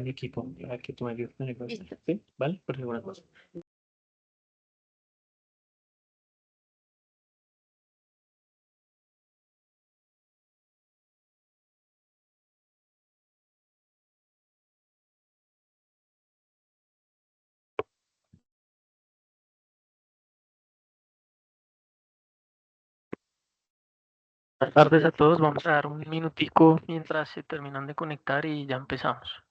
mi equipo para que tú me ayudes con el negocio. Listo. ¿Sí? ¿Vale? Por alguna cosa. Buenas tardes a todos. Vamos a dar un minutico mientras se terminan de conectar y ya empezamos.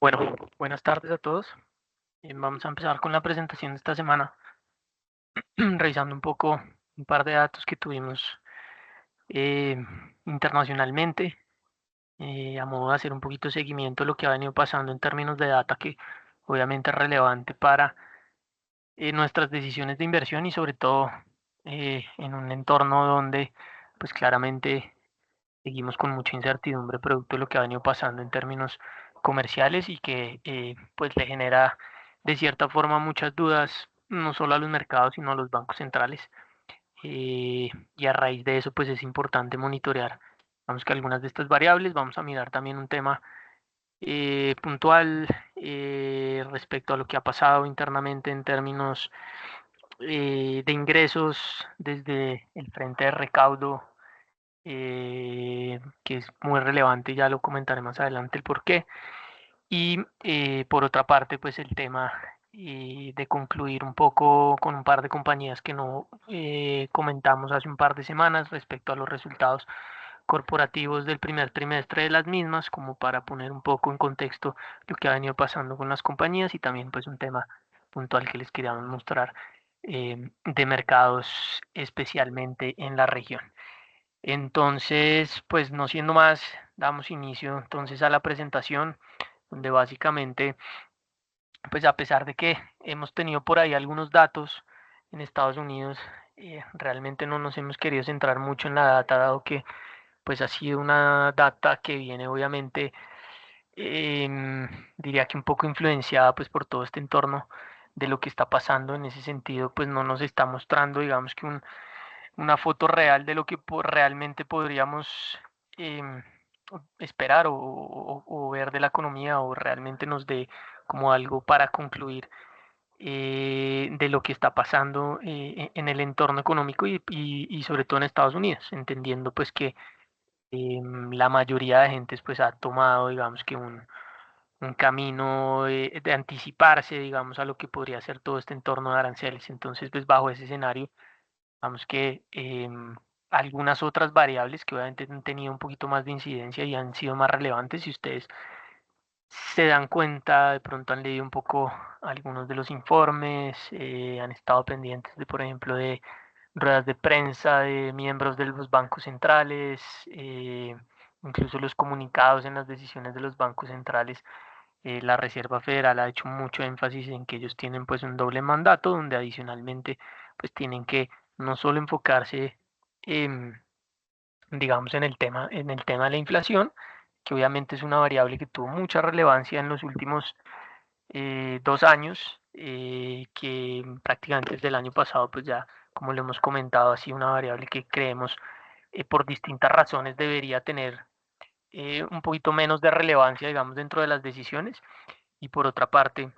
Bueno, buenas tardes a todos. Vamos a empezar con la presentación de esta semana, revisando un poco un par de datos que tuvimos eh, internacionalmente, a modo de hacer un poquito de seguimiento de lo que ha venido pasando en términos de data, que obviamente es relevante para nuestras decisiones de inversión y sobre todo en un entorno donde pues claramente seguimos con mucha incertidumbre producto de lo que ha venido pasando en términos comerciales y que pues le genera de cierta forma muchas dudas no solo a los mercados sino a los bancos centrales. Y a raíz de eso pues es importante monitorear, vamos, que algunas de estas variables. Vamos a mirar también un tema puntual respecto a lo que ha pasado internamente en términos de ingresos desde el frente de recaudo, que es muy relevante, ya lo comentaré más adelante el por qué. Y por otra parte, pues el tema de concluir un poco con un par de compañías que no comentamos hace un par de semanas respecto a los resultados corporativos del primer trimestre de las mismas, como para poner un poco en contexto lo que ha venido pasando con las compañías y también pues un tema puntual que les queríamos mostrar de mercados especialmente en la región. Entonces, pues no siendo más, damos inicio entonces a la presentación, donde básicamente, pues a pesar de que hemos tenido por ahí algunos datos en Estados Unidos, realmente no nos hemos querido centrar mucho en la data, dado que pues ha sido una data que viene obviamente, diría que un poco influenciada pues por todo este entorno de lo que está pasando. En ese sentido, pues no nos está mostrando, digamos que una foto real de lo que realmente podríamos em, esperar o ver de la economía, o realmente nos dé como algo para concluir de lo que está pasando en el entorno económico y sobre todo en Estados Unidos, entendiendo pues que la mayoría de gentes pues ha tomado, digamos que un camino de anticiparse, digamos, a lo que podría ser todo este entorno de aranceles. Entonces, pues bajo ese escenario, vamos que algunas otras variables que obviamente han tenido un poquito más de incidencia y han sido más relevantes, si ustedes se dan cuenta, de pronto han leído un poco algunos de los informes, han estado pendientes de, por ejemplo, de ruedas de prensa de miembros de los bancos centrales, incluso los comunicados en las decisiones de los bancos centrales. La Reserva Federal ha hecho mucho énfasis en que ellos tienen pues un doble mandato, donde adicionalmente pues tienen que no solo enfocarse en, digamos, en el tema de la inflación, que obviamente es una variable que tuvo mucha relevancia en los últimos 2 años, que prácticamente desde el año pasado, pues ya, como lo hemos comentado, ha sido una variable que creemos por distintas razones debería tener un poquito menos de relevancia, digamos, dentro de las decisiones. Y por otra parte,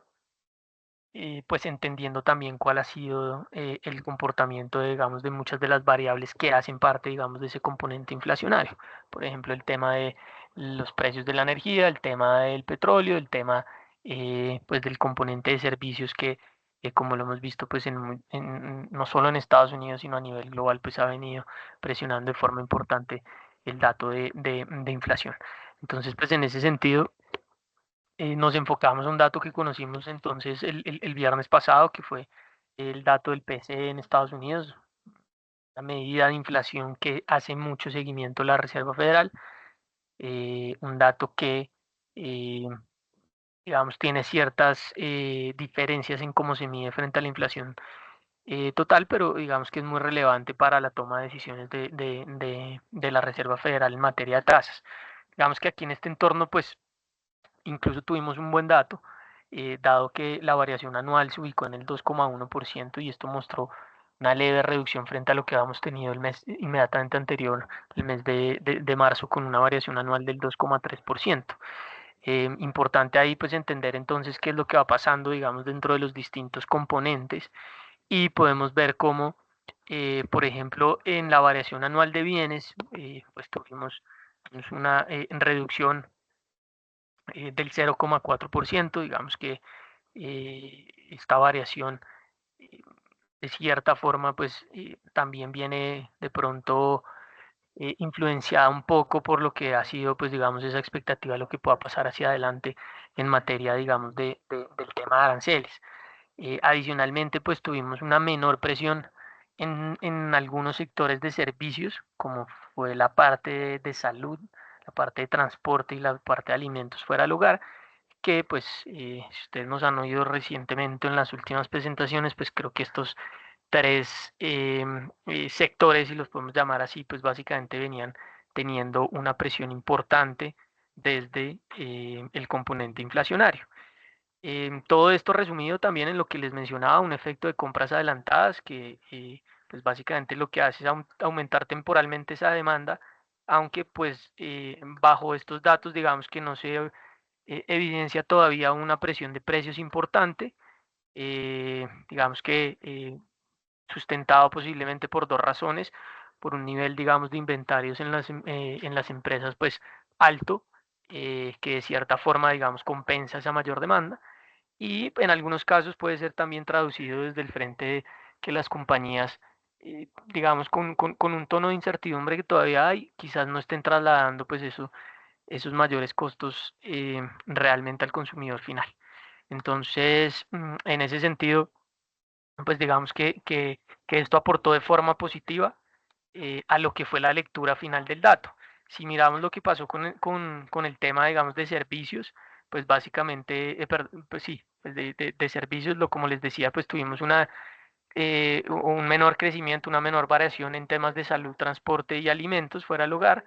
pues entendiendo también cuál ha sido el comportamiento, digamos, de muchas de las variables que hacen parte, digamos, de ese componente inflacionario. Por ejemplo, el tema de los precios de la energía, el tema del petróleo, el tema, pues, del componente de servicios que, como lo hemos visto, pues, no solo en Estados Unidos, sino a nivel global, pues, ha venido presionando de forma importante el dato de inflación. Entonces, pues, en ese sentido, nos enfocamos a un dato que conocimos entonces el viernes pasado, que fue el dato del PCE en Estados Unidos, la medida de inflación que hace mucho seguimiento la Reserva Federal, un dato que, eh, digamos, tiene ciertas diferencias en cómo se mide frente a la inflación total, pero digamos que es muy relevante para la toma de decisiones de la Reserva Federal en materia de tasas. Digamos que aquí en este entorno, pues, incluso tuvimos un buen dato, dado que la variación anual se ubicó en el 2,1% y esto mostró una leve reducción frente a lo que habíamos tenido el mes inmediatamente anterior, el mes de marzo, con una variación anual del 2,3%. Importante ahí pues entender entonces qué es lo que va pasando, digamos, dentro de los distintos componentes y podemos ver cómo, por ejemplo, en la variación anual de bienes, pues tuvimos una reducción del 0,4%, digamos que esta variación eh, de cierta forma pues también viene de pronto influenciada un poco por lo que ha sido pues digamos esa expectativa de lo que pueda pasar hacia adelante en materia digamos del tema de aranceles. Adicionalmente pues tuvimos una menor presión en algunos sectores de servicios como fue la parte de salud, la parte de transporte y la parte de alimentos fuera del hogar, que pues si ustedes nos han oído recientemente en las últimas presentaciones, pues creo que estos tres sectores, si los podemos llamar así, pues básicamente venían teniendo una presión importante desde el componente inflacionario. Todo esto resumido también en lo que les mencionaba, un efecto de compras adelantadas que pues básicamente lo que hace es aumentar temporalmente esa demanda, aunque pues bajo estos datos digamos que no se evidencia todavía una presión de precios importante, digamos que sustentado posiblemente por dos razones, por un nivel, digamos, de inventarios en las empresas, pues alto, que de cierta forma, digamos, compensa esa mayor demanda, y en algunos casos puede ser también traducido desde el frente de que las compañías, digamos, con un tono de incertidumbre que todavía hay, quizás no estén trasladando, pues eso esos mayores costos realmente al consumidor final. Entonces, en ese sentido, pues digamos que esto aportó de forma positiva a lo que fue la lectura final del dato. Si miramos lo que pasó con el tema, digamos, de servicios, pues básicamente, pues sí, pues de servicios, como les decía, pues tuvimos un menor crecimiento, una menor variación en temas de salud, transporte y alimentos fuera del hogar,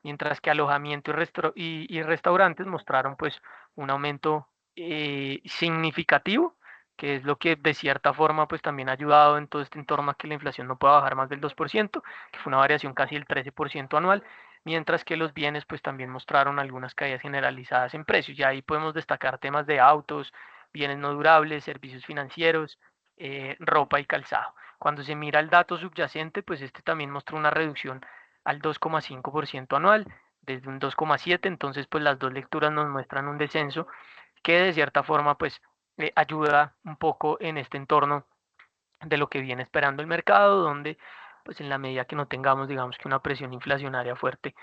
mientras que alojamiento y restaurantes mostraron pues un aumento significativo, que es lo que de cierta forma pues también ha ayudado en todo este entorno a que la inflación no pueda bajar más del 2%, que fue una variación casi del 13% anual, mientras que los bienes pues también mostraron algunas caídas generalizadas en precios. Y ahí podemos destacar temas de autos, bienes no durables, servicios financieros, ropa y calzado. Cuando se mira el dato subyacente, pues este también mostró una reducción al 2,5% anual, desde un 2,7%, entonces pues las dos lecturas nos muestran un descenso que de cierta forma pues ayuda un poco en este entorno de lo que viene esperando el mercado, donde pues en la medida que no tengamos digamos que una presión inflacionaria fuerte,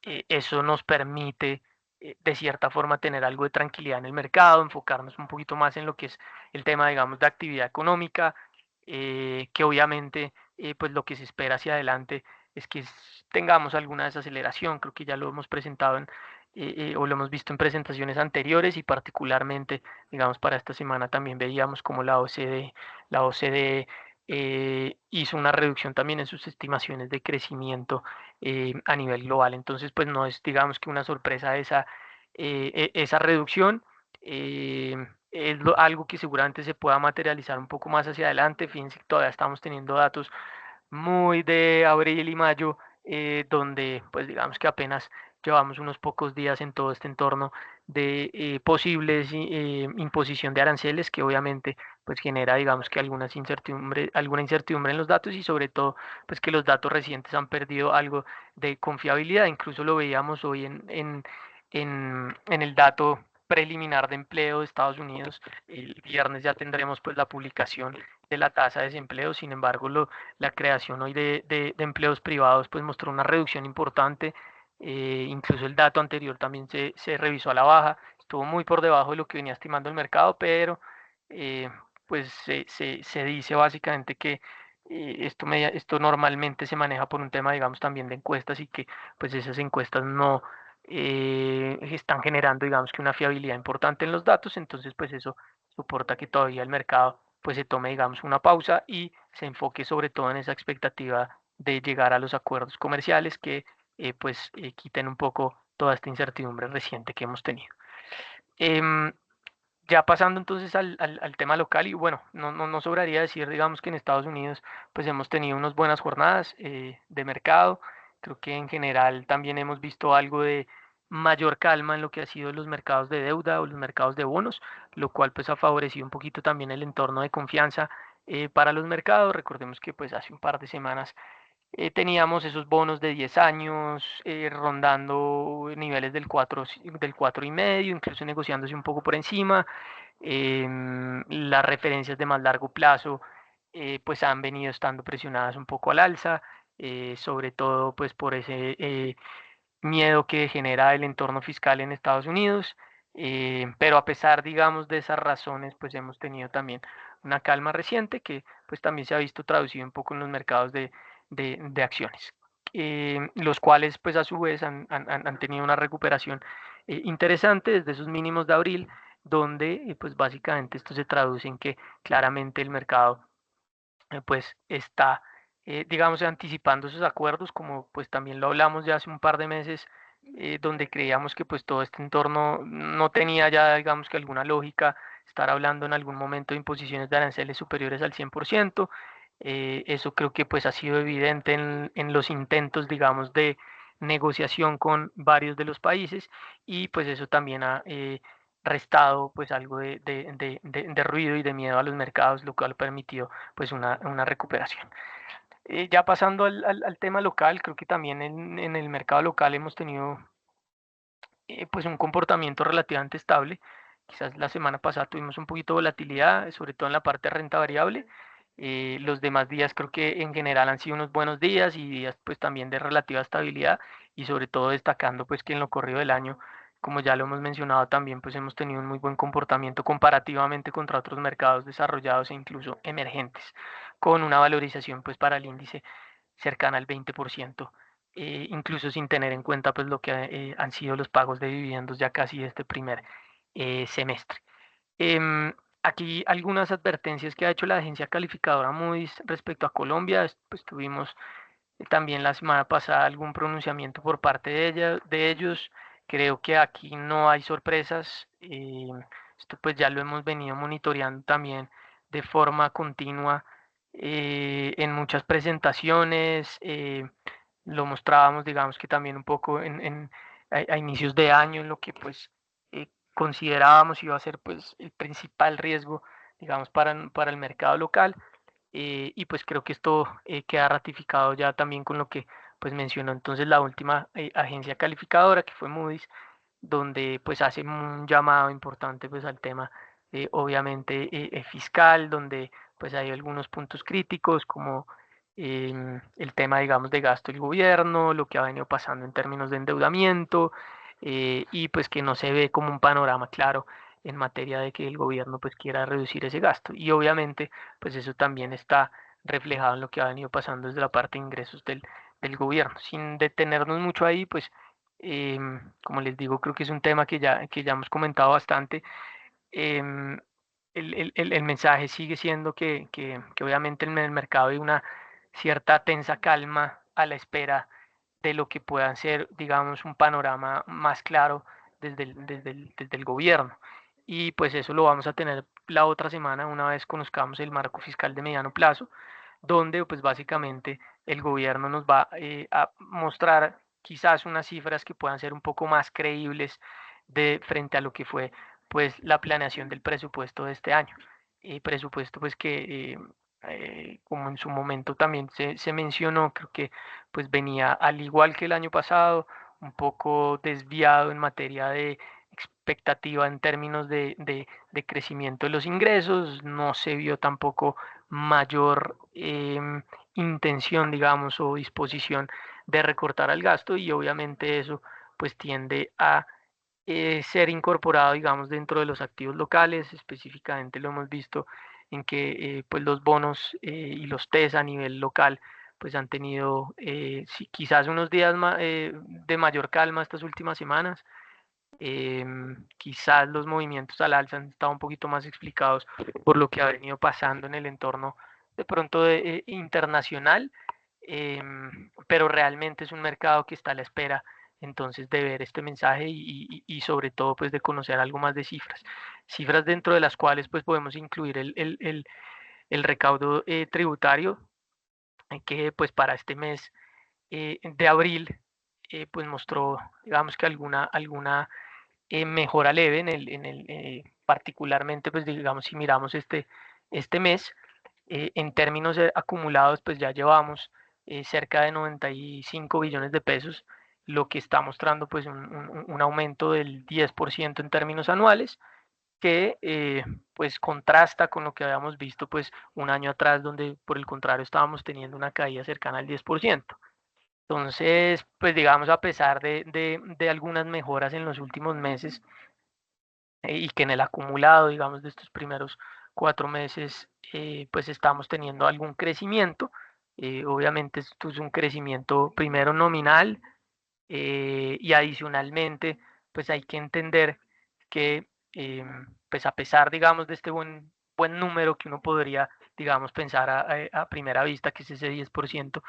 eso nos permite de cierta forma tener algo de tranquilidad en el mercado, enfocarnos un poquito más en lo que es el tema, digamos, de actividad económica, que obviamente pues lo que se espera hacia adelante es que tengamos alguna desaceleración, creo que ya lo hemos presentado o lo hemos visto en presentaciones anteriores y particularmente, digamos, para esta semana también veíamos como la OCDE hizo una reducción también en sus estimaciones de crecimiento a nivel global. Entonces, pues no es, digamos que una sorpresa esa reducción. eh, es algo que seguramente se pueda materializar un poco más hacia adelante. Fíjense que todavía estamos teniendo datos muy de abril y mayo, donde pues digamos que apenas llevamos unos pocos días en todo este entorno de posibles imposición de aranceles que obviamente pues genera digamos que alguna incertidumbre en los datos y sobre todo pues que los datos recientes han perdido algo de confiabilidad. Incluso lo veíamos hoy en el dato preliminar de empleo de Estados Unidos. El viernes ya tendremos pues la publicación de la tasa de desempleo. Sin embargo, la creación hoy de empleos privados pues mostró una reducción importante. Incluso el dato anterior también se revisó a la baja, estuvo muy por debajo de lo que venía estimando el mercado, pero eh, pues se dice básicamente que esto normalmente se maneja por un tema, digamos, también de encuestas y que pues esas encuestas no están generando, digamos, que una fiabilidad importante en los datos, entonces pues eso soporta que todavía el mercado pues se tome, digamos, una pausa y se enfoque sobre todo en esa expectativa de llegar a los acuerdos comerciales que quiten un poco toda esta incertidumbre reciente que hemos tenido. Em, ya pasando entonces al tema local, y bueno, no sobraría decir, digamos que en Estados Unidos pues hemos tenido unas buenas jornadas de mercado. Creo que en general también hemos visto algo de mayor calma en lo que ha sido los mercados de deuda o los mercados de bonos, lo cual pues ha favorecido un poquito también el entorno de confianza para los mercados. Recordemos que pues hace un par de semanas teníamos esos bonos de 10 años rondando niveles del 4,5, incluso negociándose un poco por encima. Las referencias de más largo plazo pues han venido estando presionadas un poco al alza, sobre todo pues por ese miedo que genera el entorno fiscal en Estados Unidos. Pero a pesar, digamos, de esas razones, pues hemos tenido también una calma reciente que pues también se ha visto traducido un poco en los mercados de acciones, los cuales pues a su vez han tenido una recuperación interesante desde esos mínimos de abril, donde pues básicamente esto se traduce en que claramente el mercado pues está, digamos, anticipando esos acuerdos, como pues también lo hablamos ya hace un par de meses, donde creíamos que pues todo este entorno no tenía ya, digamos, que alguna lógica estar hablando en algún momento de imposiciones de aranceles superiores al 100%. Eso creo que pues ha sido evidente en los intentos, digamos, de negociación con varios de los países y pues eso también ha restado pues algo de ruido y de miedo a los mercados, lo cual ha permitido pues una recuperación. Ya pasando al tema local, creo que también en el mercado local hemos tenido pues un comportamiento relativamente estable. Quizás la semana pasada tuvimos un poquito de volatilidad, sobre todo en la parte de renta variable. Los demás días creo que en general han sido unos buenos días y días pues también de relativa estabilidad y sobre todo destacando pues que en lo corrido del año, como ya lo hemos mencionado también, pues hemos tenido un muy buen comportamiento comparativamente contra otros mercados desarrollados e incluso emergentes, con una valorización pues para el índice cercana al 20%, incluso sin tener en cuenta pues lo que han sido los pagos de dividendos ya casi este primer semestre. Aquí algunas advertencias que ha hecho la agencia calificadora Moody's respecto a Colombia. Pues tuvimos también la semana pasada algún pronunciamiento por parte de ellos. Creo que aquí no hay sorpresas. Esto pues ya lo hemos venido monitoreando también de forma continua en muchas presentaciones. Lo mostrábamos, digamos que también un poco a inicios de año, en lo que pues considerábamos iba a ser pues el principal riesgo, digamos, para el mercado local. Y pues creo que esto queda ratificado ya también con lo que pues mencionó entonces la última agencia calificadora que fue Moody's, donde pues hace un llamado importante pues al tema obviamente fiscal, donde pues hay algunos puntos críticos como el tema digamos de gasto del gobierno, lo que ha venido pasando en términos de endeudamiento y pues que no se ve como un panorama claro en materia de que el gobierno pues quiera reducir ese gasto y obviamente pues eso también está reflejado en lo que ha venido pasando desde la parte de ingresos del gobierno. Sin detenernos mucho ahí, pues como les digo, creo que es un tema que ya hemos comentado bastante. em, el mensaje sigue siendo que obviamente en el mercado hay una cierta tensa calma a la espera de lo que puedan ser, digamos, un panorama más claro desde el gobierno. Y pues eso lo vamos a tener la otra semana, una vez conozcamos el marco fiscal de mediano plazo, donde pues básicamente el gobierno nos va a mostrar quizás unas cifras que puedan ser un poco más creíbles de frente a lo que fue pues la planeación del presupuesto de este año. Presupuesto pues que como en su momento también se mencionó, creo que pues venía al igual que el año pasado, un poco desviado en materia de expectativa en términos de crecimiento de los ingresos, no se vio tampoco mayor intención, digamos, o disposición de recortar al gasto y obviamente eso pues tiende a ser incorporado, digamos, dentro de los activos locales. Específicamente lo hemos visto en que pues los bonos y los TES a nivel local pues han tenido sí, quizás unos días de mayor calma estas últimas semanas. Quizás los movimientos al alza han estado un poquito más explicados por lo que ha venido pasando en el entorno de pronto internacional, pero realmente es un mercado que está a la espera entonces de ver este mensaje y sobre todo pues de conocer algo más de cifras. Cifras dentro de las cuales pues podemos incluir el recaudo tributario, que pues para este mes de abril pues mostró digamos que alguna mejora leve particularmente pues digamos si miramos este mes en términos acumulados, pues ya llevamos cerca de 95 billones de pesos, lo que está mostrando pues un aumento del 10% en términos anuales, que pues contrasta con lo que habíamos visto pues un año atrás, donde por el contrario estábamos teniendo una caída cercana al 10%. Entonces, pues digamos, a pesar de algunas mejoras en los últimos meses, y que en el acumulado, digamos, de estos primeros 4 meses, pues estamos teniendo algún crecimiento. Obviamente esto es un crecimiento primero nominal, y adicionalmente, pues hay que entender que, pues a pesar, digamos, de este buen número que uno podría, digamos, pensar a primera vista, que es ese 10%,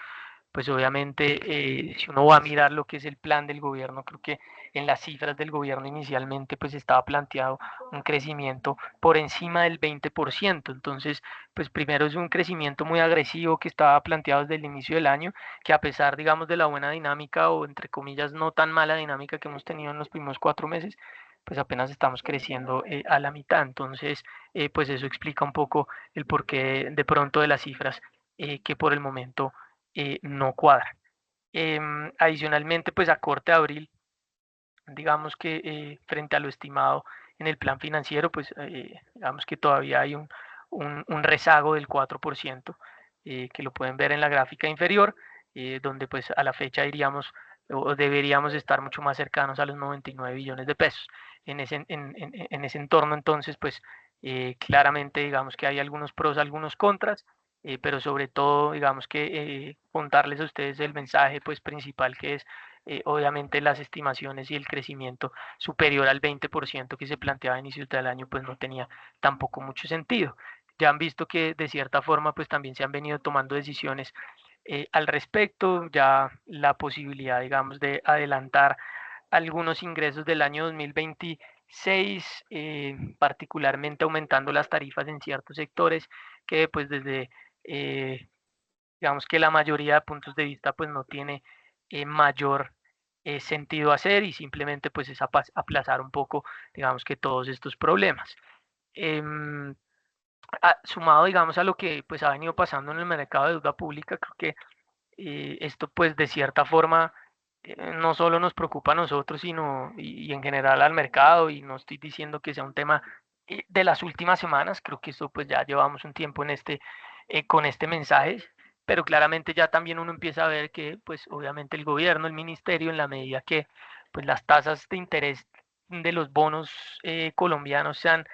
pues obviamente si uno va a mirar lo que es el plan del gobierno, creo que en las cifras del gobierno inicialmente pues estaba planteado un crecimiento por encima del 20%. Entonces, pues primero es un crecimiento muy agresivo que estaba planteado desde el inicio del año, que a pesar, digamos, de la buena dinámica o entre comillas no tan mala dinámica que hemos tenido en los primeros 4 meses, pues apenas estamos creciendo a la mitad. Entonces, pues eso explica un poco el porqué de pronto de las cifras que por el momento no cuadra. Adicionalmente, pues a corte de abril, digamos que frente a lo estimado en el plan financiero, pues digamos que todavía hay un rezago del 4%, que lo pueden ver en la gráfica inferior, donde pues a la fecha iríamos o deberíamos estar mucho más cercanos a los 99 billones de pesos. En ese entorno, entonces, pues claramente digamos que hay algunos pros, algunos contras, pero sobre todo, digamos que contarles a ustedes el mensaje pues principal, que es obviamente las estimaciones y el crecimiento superior al 20% que se planteaba a inicios del año pues no tenía tampoco mucho sentido. Ya han visto que de cierta forma pues también se han venido tomando decisiones al respecto, ya la posibilidad digamos de adelantar algunos ingresos del año 2026, particularmente aumentando las tarifas en ciertos sectores que pues desde digamos que la mayoría de puntos de vista pues no tiene mayor sentido hacer, y simplemente pues es aplazar un poco digamos que todos estos problemas. Em, Sumado digamos a lo que pues ha venido pasando en el mercado de deuda pública, creo que esto pues de cierta forma no solo nos preocupa a nosotros, sino y en general al mercado, y no estoy diciendo que sea un tema de las últimas semanas. Creo que esto pues ya llevamos un tiempo en con este mensaje, pero claramente ya también uno empieza a ver que pues obviamente el gobierno, el ministerio, en la medida que pues las tasas de interés de los bonos colombianos se han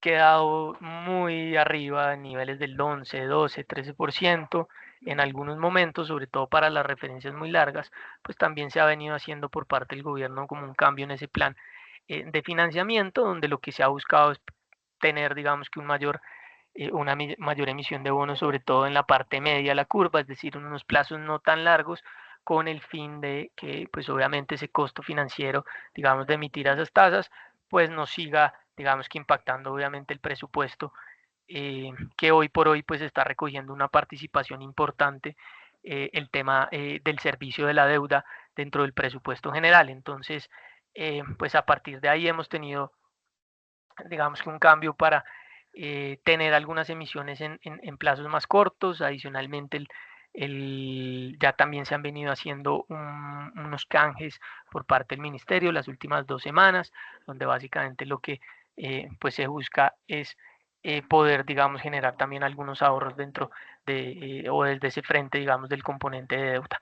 quedado muy arriba, en niveles del 11, 12, 13% en algunos momentos, sobre todo para las referencias muy largas, pues también se ha venido haciendo por parte del gobierno como un cambio en ese plan de financiamiento, donde lo que se ha buscado es tener, digamos que una mayor emisión de bonos, sobre todo en la parte media de la curva, es decir, en unos plazos no tan largos, con el fin de que, pues obviamente ese costo financiero, digamos, de emitir esas tasas, pues no siga, digamos que impactando obviamente el presupuesto, que hoy por hoy pues está recogiendo una participación importante, el tema del servicio de la deuda dentro del presupuesto general. Entonces, pues a partir de ahí hemos tenido, digamos que un cambio para tener algunas emisiones en plazos más cortos. Adicionalmente, ya también se han venido haciendo unos canjes por parte del ministerio las últimas 2 semanas, donde básicamente lo que pues se busca es poder, digamos, generar también algunos ahorros dentro de o desde ese frente, digamos, del componente de deuda.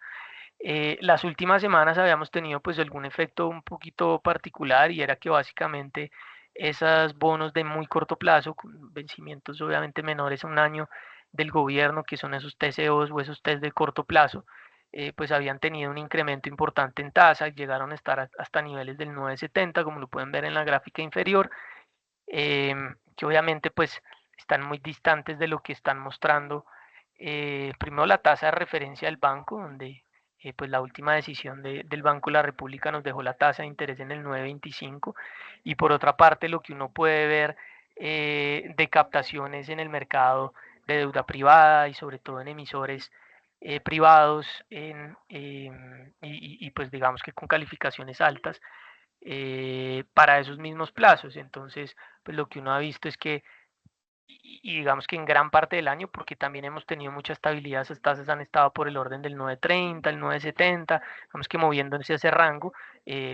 Las últimas semanas habíamos tenido pues algún efecto un poquito particular, y era que básicamente esos bonos de muy corto plazo, con vencimientos obviamente menores a un año del gobierno, que son esos TCOs o esos test de corto plazo, pues habían tenido un incremento importante en tasa, llegaron a estar hasta niveles del 9,70, como lo pueden ver en la gráfica inferior, que obviamente pues están muy distantes de lo que están mostrando. Primero, la tasa de referencia del banco, donde pues la última decisión del Banco de la República nos dejó la tasa de interés en el 9,25, y por otra parte lo que uno puede ver de captaciones en el mercado de deuda privada y sobre todo en emisores privados y pues digamos que con calificaciones altas para esos mismos plazos. Entonces, pues lo que uno ha visto es que, y digamos que en gran parte del año, porque también hemos tenido mucha estabilidad, esas tasas han estado por el orden del 9,30, el 9,70, digamos que moviéndose ese rango,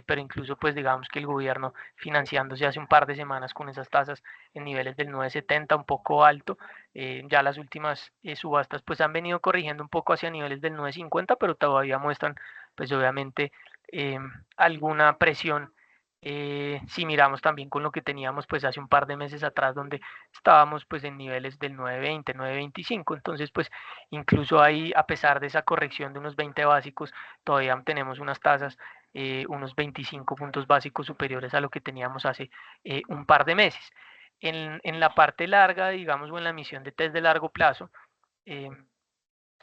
pero incluso pues digamos que el gobierno financiándose hace un par de semanas con esas tasas en niveles del 9,70, un poco alto. Ya las últimas subastas pues han venido corrigiendo un poco hacia niveles del 9,50, pero todavía muestran pues obviamente eh, alguna presión. Si miramos también con lo que teníamos pues hace un par de meses atrás, donde estábamos pues en niveles del 9,20, 9,25. Entonces pues incluso ahí, a pesar de esa corrección de unos 20 básicos, todavía tenemos unas tasas unos 25 puntos básicos superiores a lo que teníamos hace un par de meses. En la parte larga, digamos, o en la emisión de test de largo plazo, eh,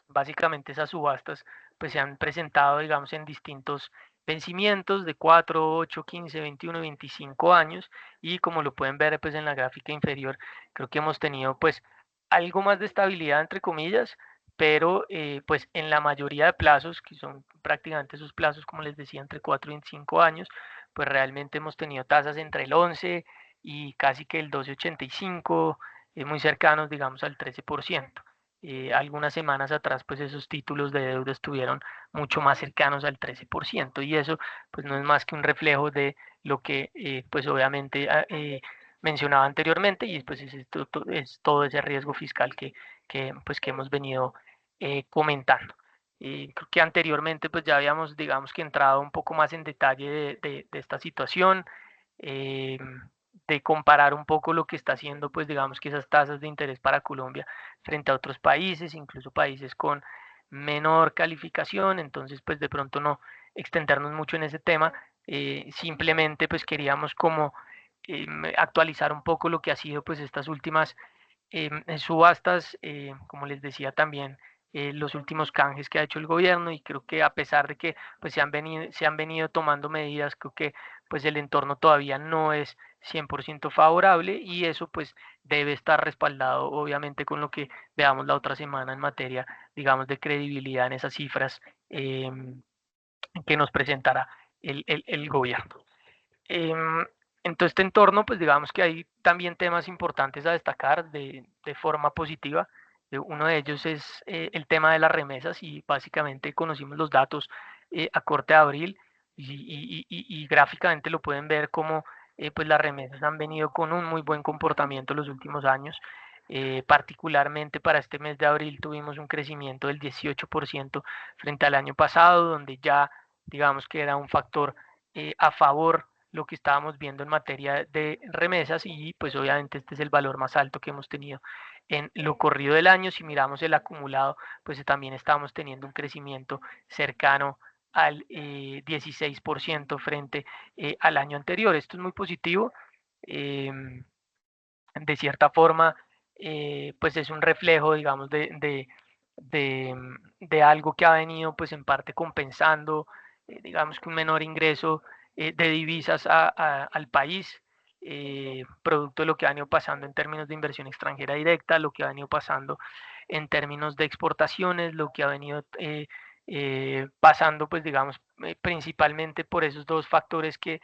básicamente esas subastas pues se han presentado, digamos, en distintos vencimientos de 4, 8, 15, 21, 25 años, y como lo pueden ver pues en la gráfica inferior, creo que hemos tenido pues algo más de estabilidad entre comillas, pero pues en la mayoría de plazos, que son prácticamente esos plazos, como les decía, entre 4 y 5 años, pues realmente hemos tenido tasas entre el 11 y casi que el 12,85, muy cercanos, digamos, al 13%. Algunas semanas atrás, pues esos títulos de deuda estuvieron mucho más cercanos al 13%, y eso pues no es más que un reflejo de lo que pues obviamente mencionaba anteriormente, y pues es todo ese riesgo fiscal pues que hemos venido comentando. Creo que anteriormente pues ya habíamos, digamos, que entrado un poco más en detalle de esta situación, eh, de comparar un poco lo que está haciendo pues digamos que esas tasas de interés para Colombia frente a otros países, incluso países con menor calificación. Entonces pues de pronto no extendernos mucho en ese tema, simplemente pues queríamos como actualizar un poco lo que ha sido pues estas últimas subastas, como les decía también, los últimos canjes que ha hecho el gobierno, y creo que a pesar de que pues se han venido tomando medidas, creo que pues el entorno todavía no es 100% favorable, y eso pues debe estar respaldado obviamente con lo que veamos la otra semana en materia, digamos, de credibilidad en esas cifras que nos presentará el gobierno. Em, en todo este entorno, pues digamos que hay también temas importantes a destacar de forma positiva. Uno de ellos es el tema de las remesas, y básicamente conocimos los datos a corte de abril, y gráficamente lo pueden ver como pues las remesas han venido con un muy buen comportamiento los últimos años. Particularmente para este mes de abril tuvimos un crecimiento del 18% frente al año pasado, donde ya digamos que era un factor a favor lo que estábamos viendo en materia de remesas, y pues obviamente este es el valor más alto que hemos tenido en lo corrido del año. Si miramos el acumulado, pues también estamos teniendo un crecimiento cercano al 16% frente al año anterior. Esto es muy positivo. Eh, de cierta forma, pues es un reflejo, digamos, de algo que ha venido pues en parte compensando, digamos que un menor ingreso de divisas al país, producto de lo que ha venido pasando en términos de inversión extranjera directa, lo que ha venido pasando en términos de exportaciones, lo que ha venido pasando pues digamos principalmente por esos dos factores que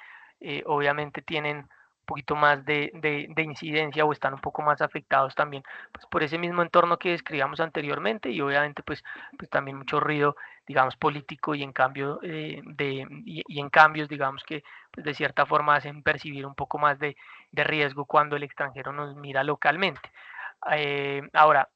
obviamente tienen un poquito más de incidencia o están un poco más afectados también pues, por ese mismo entorno que describíamos anteriormente y obviamente pues también mucho ruido digamos político y en cambio y en cambios digamos que pues, de cierta forma hacen percibir un poco más de riesgo cuando el extranjero nos mira localmente. Ahora,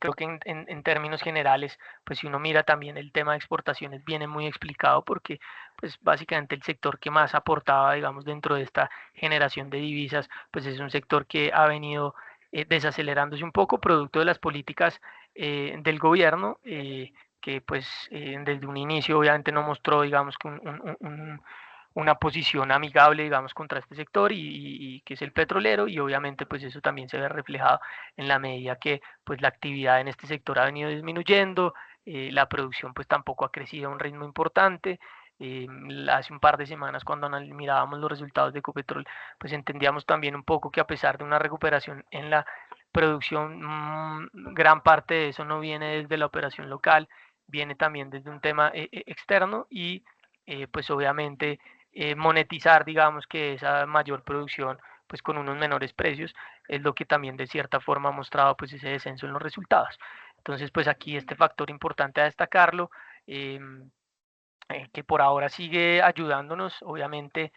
creo que en términos generales, pues si uno mira también el tema de exportaciones viene muy explicado porque pues básicamente el sector que más aportaba, digamos, dentro de esta generación de divisas, pues es un sector que ha venido desacelerándose un poco producto de las políticas del gobierno, que pues desde un inicio obviamente no mostró, digamos, que una posición amigable, digamos, contra este sector y que es el petrolero y obviamente pues eso también se ve reflejado en la medida que pues la actividad en este sector ha venido disminuyendo, la producción pues tampoco ha crecido a un ritmo importante. Hace un par de semanas cuando mirábamos los resultados de Ecopetrol, pues entendíamos también un poco que a pesar de una recuperación en la producción, gran parte de eso no viene desde la operación local, viene también desde un tema externo y pues obviamente monetizar, digamos que esa mayor producción pues con unos menores precios es lo que también de cierta forma ha mostrado pues ese descenso en los resultados. Entonces pues aquí este factor importante a destacarlo, eh, que por ahora sigue ayudándonos, obviamente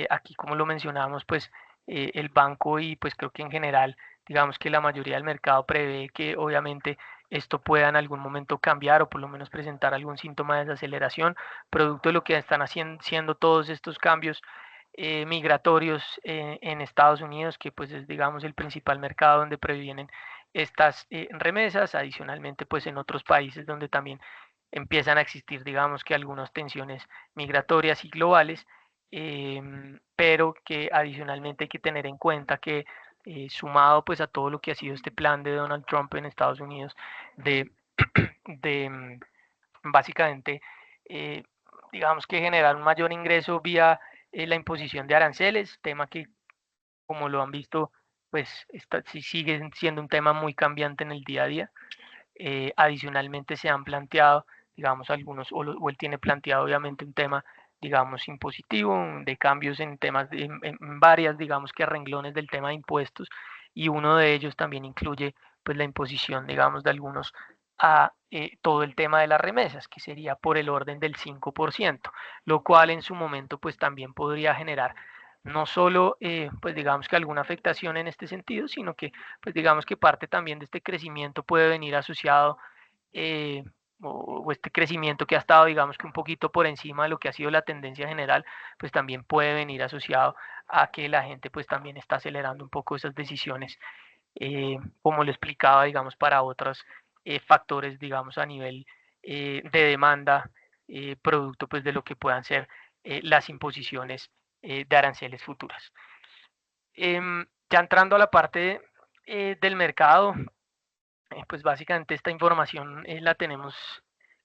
aquí como lo mencionamos pues el banco y pues creo que en general digamos que la mayoría del mercado prevé que obviamente esto pueda en algún momento cambiar o por lo menos presentar algún síntoma de desaceleración, producto de lo que están haciendo todos estos cambios migratorios en Estados Unidos, que pues es digamos el principal mercado donde previenen estas remesas, adicionalmente pues en otros países donde también empiezan a existir digamos que algunas tensiones migratorias y globales, pero que adicionalmente hay que tener en cuenta que sumado pues a todo lo que ha sido este plan de Donald Trump en Estados Unidos de, de básicamente eh, digamos que generar un mayor ingreso vía la imposición de aranceles, tema que como lo han visto, pues sí sigue siendo un tema muy cambiante en el día a día. Adicionalmente se han planteado, digamos, algunos, o él tiene planteado obviamente un tema, digamos, impositivo, de cambios en temas, en varias, digamos, que renglones del tema de impuestos, y uno de ellos también incluye, pues, la imposición, digamos, de algunos a todo el tema de las remesas, que sería por el orden del 5%, lo cual en su momento, pues, también podría generar no solo, pues digamos que alguna afectación en este sentido, sino que pues digamos que parte también de este crecimiento puede venir asociado eh, o este crecimiento que ha estado digamos que un poquito por encima de lo que ha sido la tendencia general, pues también puede venir asociado a que la gente pues también está acelerando un poco esas decisiones, como lo explicaba digamos para otros factores digamos a nivel de demanda, producto pues de lo que puedan ser las imposiciones de aranceles futuras. Ya entrando a la parte del mercado, pues básicamente esta información la tenemos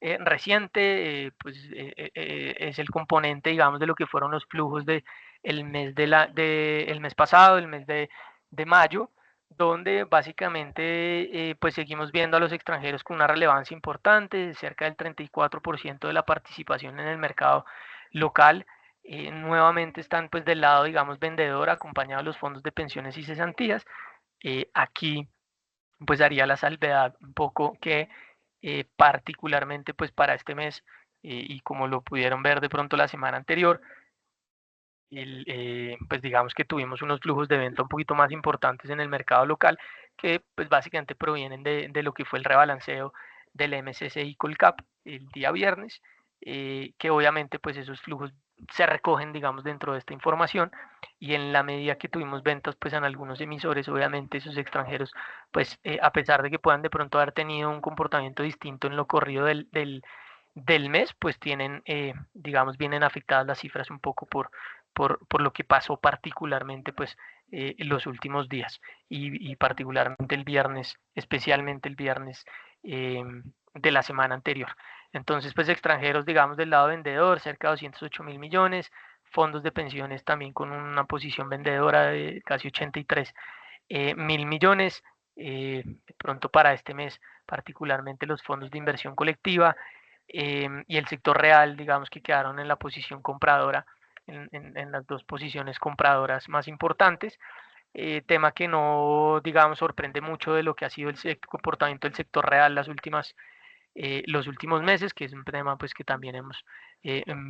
reciente, es el componente, digamos, de lo que fueron los flujos de el mes el mes pasado, el mes de mayo, donde básicamente pues seguimos viendo a los extranjeros con una relevancia importante, cerca del 34% de la participación en el mercado local. Nuevamente están pues del lado, digamos, vendedor, acompañado de los fondos de pensiones y cesantías. Aquí pues haría la salvedad un poco que particularmente pues para este mes y como lo pudieron ver de pronto la semana anterior, pues digamos que tuvimos unos flujos de venta un poquito más importantes en el mercado local que pues básicamente provienen de lo que fue el rebalanceo del MSCI Colcap el día viernes, que obviamente pues esos flujos se recogen digamos dentro de esta información y en la medida que tuvimos ventas pues en algunos emisores obviamente esos extranjeros pues a pesar de que puedan de pronto haber tenido un comportamiento distinto en lo corrido del mes pues tienen digamos vienen afectadas las cifras un poco por lo que pasó particularmente pues en los últimos días y particularmente el viernes, especialmente el viernes de la semana anterior. Entonces, pues extranjeros, digamos, del lado vendedor, cerca de 208.000 millones, fondos de pensiones también con una posición vendedora de casi 83 mil millones. De pronto para este mes, particularmente los fondos de inversión colectiva, y el sector real, digamos que quedaron en la posición compradora, en las dos posiciones compradoras más importantes. Tema que no, digamos, sorprende mucho de lo que ha sido el comportamiento del sector real los últimos meses, que es un tema pues que también hemos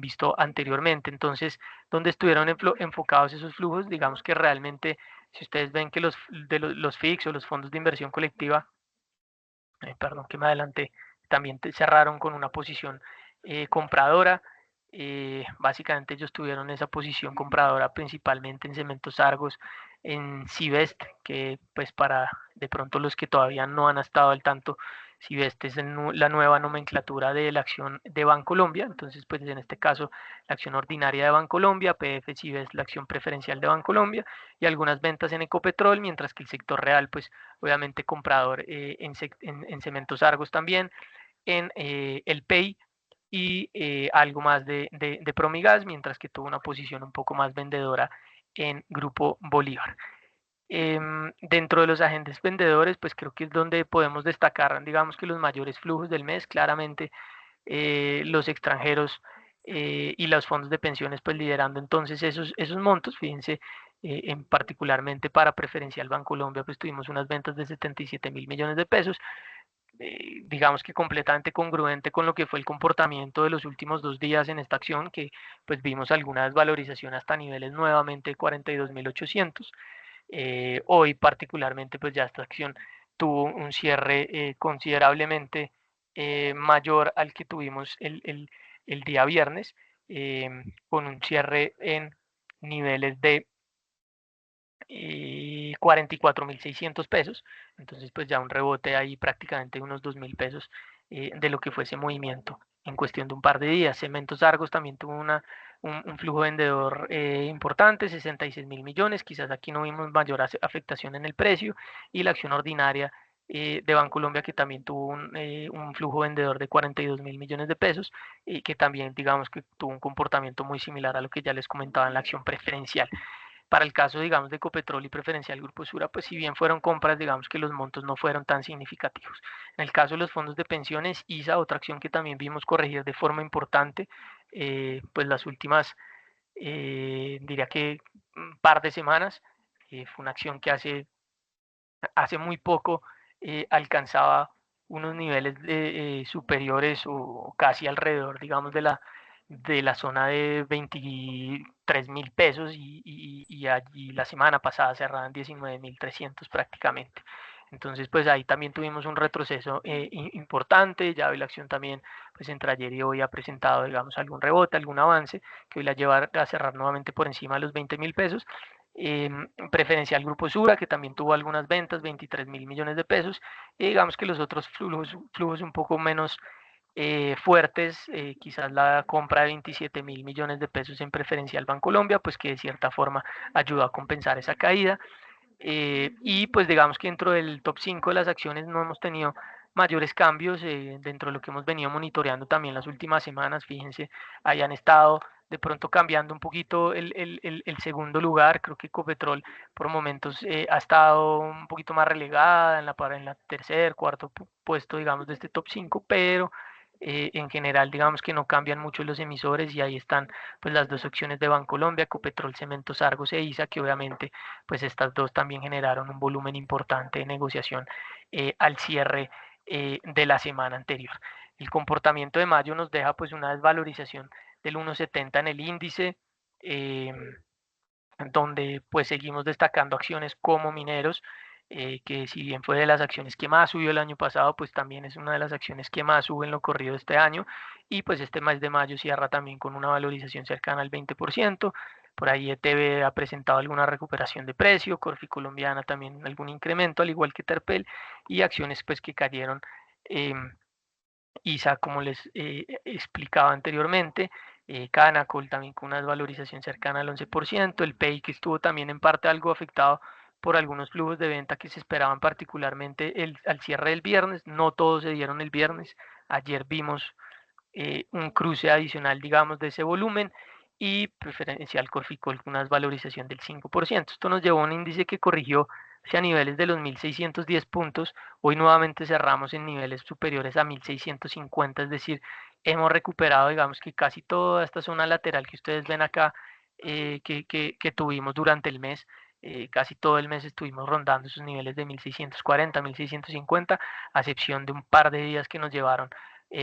visto anteriormente. Entonces, ¿dónde estuvieron enfocados esos flujos? Digamos que realmente, si ustedes ven que los FIX o los fondos de inversión colectiva, perdón que me adelanté, también cerraron con una posición compradora. Básicamente ellos tuvieron esa posición compradora principalmente en Cementos Argos, en Civest, que pues para de pronto los que todavía no han estado al tanto, Civest es la nueva nomenclatura de la acción de Bancolombia. Entonces pues en este caso la acción ordinaria de Bancolombia, PF Civest la acción preferencial de Bancolombia, y algunas ventas en Ecopetrol, mientras que el sector real pues obviamente comprador en Cementos Argos también, en el PEI y algo más de Promigas, mientras que tuvo una posición un poco más vendedora en Grupo Bolívar. Dentro de los agentes vendedores, pues creo que es donde podemos destacar, digamos que los mayores flujos del mes, claramente los extranjeros y los fondos de pensiones, pues liderando entonces esos montos. Fíjense, en particularmente para Preferencial Bancolombia, pues tuvimos unas ventas de 77.000 millones de pesos, digamos que completamente congruente con lo que fue el comportamiento de los últimos 2 días en esta acción, que pues vimos alguna desvalorización hasta niveles nuevamente de 42.800. Hoy particularmente pues ya esta acción tuvo un cierre considerablemente mayor al que tuvimos el día viernes, eh, con un cierre en niveles de 44.600 pesos. Entonces pues ya un rebote ahí prácticamente unos 2.000 pesos de lo que fue ese movimiento en cuestión de un par de días. Cementos Argos también tuvo un flujo vendedor importante, 66.000 millones. Quizás aquí no vimos mayor afectación en el precio, y la acción ordinaria de Bancolombia, que también tuvo un flujo vendedor de 42.000 millones de pesos, y que también digamos que tuvo un comportamiento muy similar a lo que ya les comentaba en la acción preferencial. Para el caso, digamos, de Ecopetrol y Preferencial Grupo Sura, pues si bien fueron compras, digamos que los montos no fueron tan significativos. En el caso de los fondos de pensiones, ISA, otra acción que también vimos corregir de forma importante, pues las últimas, diría que un par de semanas, fue una acción que hace muy poco alcanzaba unos niveles superiores o casi alrededor, digamos, de la zona de 23.000 pesos, y allí la semana pasada cerraban 19.300 prácticamente. Entonces, pues ahí también tuvimos un retroceso importante. Ya hoy la acción también, pues entre ayer y hoy ha presentado, digamos, algún rebote, algún avance, que hoy la lleva a cerrar nuevamente por encima de los 20.000 pesos. Preferencial Grupo Sura, que también tuvo algunas ventas, 23.000 millones de pesos, y digamos que los otros flujos un poco menos fuertes, quizás la compra de 27.000 millones de pesos en Preferencial Bancolombia, pues que de cierta forma ayudó a compensar esa caída. Y pues digamos que dentro del top 5 de las acciones no hemos tenido mayores cambios dentro de lo que hemos venido monitoreando también las últimas semanas. Fíjense, hayan estado de pronto cambiando un poquito el segundo lugar. Creo que Ecopetrol por momentos ha estado un poquito más relegada en la tercer, cuarto puesto, digamos, de este top 5, pero en general digamos que no cambian mucho los emisores, y ahí están pues las dos opciones de Bancolombia, Ecopetrol, Cementos Argos e ISA, que obviamente pues estas dos también generaron un volumen importante de negociación al cierre de la semana anterior. El comportamiento de mayo nos deja pues una desvalorización del 1,70 en el índice, eh, donde pues seguimos destacando acciones como Mineros, que si bien fue de las acciones que más subió el año pasado, pues también es una de las acciones que más sube en lo corrido este año, y pues este mes de mayo cierra también con una valorización cercana al 20%. Por ahí ETB ha presentado alguna recuperación de precio, Corfi Colombiana también algún incremento, al igual que Terpel, y acciones pues que cayeron, eh, ISA, como les explicaba anteriormente, Canacol también con una valorización cercana al 11%, el PEI, que estuvo también en parte algo afectado por algunos flujos de venta que se esperaban particularmente al cierre del viernes. No todos se dieron el viernes. Ayer vimos un cruce adicional, digamos, de ese volumen, y Preferencial Corficol con una valorización del 5%. Esto nos llevó a un índice que corrigió hacia niveles de los 1.610 puntos. Hoy nuevamente cerramos en niveles superiores a 1.650, es decir, hemos recuperado, digamos que casi toda esta zona lateral que ustedes ven acá, que tuvimos durante el mes. Casi todo el mes estuvimos rondando esos niveles de 1640, 1650, a excepción de un par de días que nos llevaron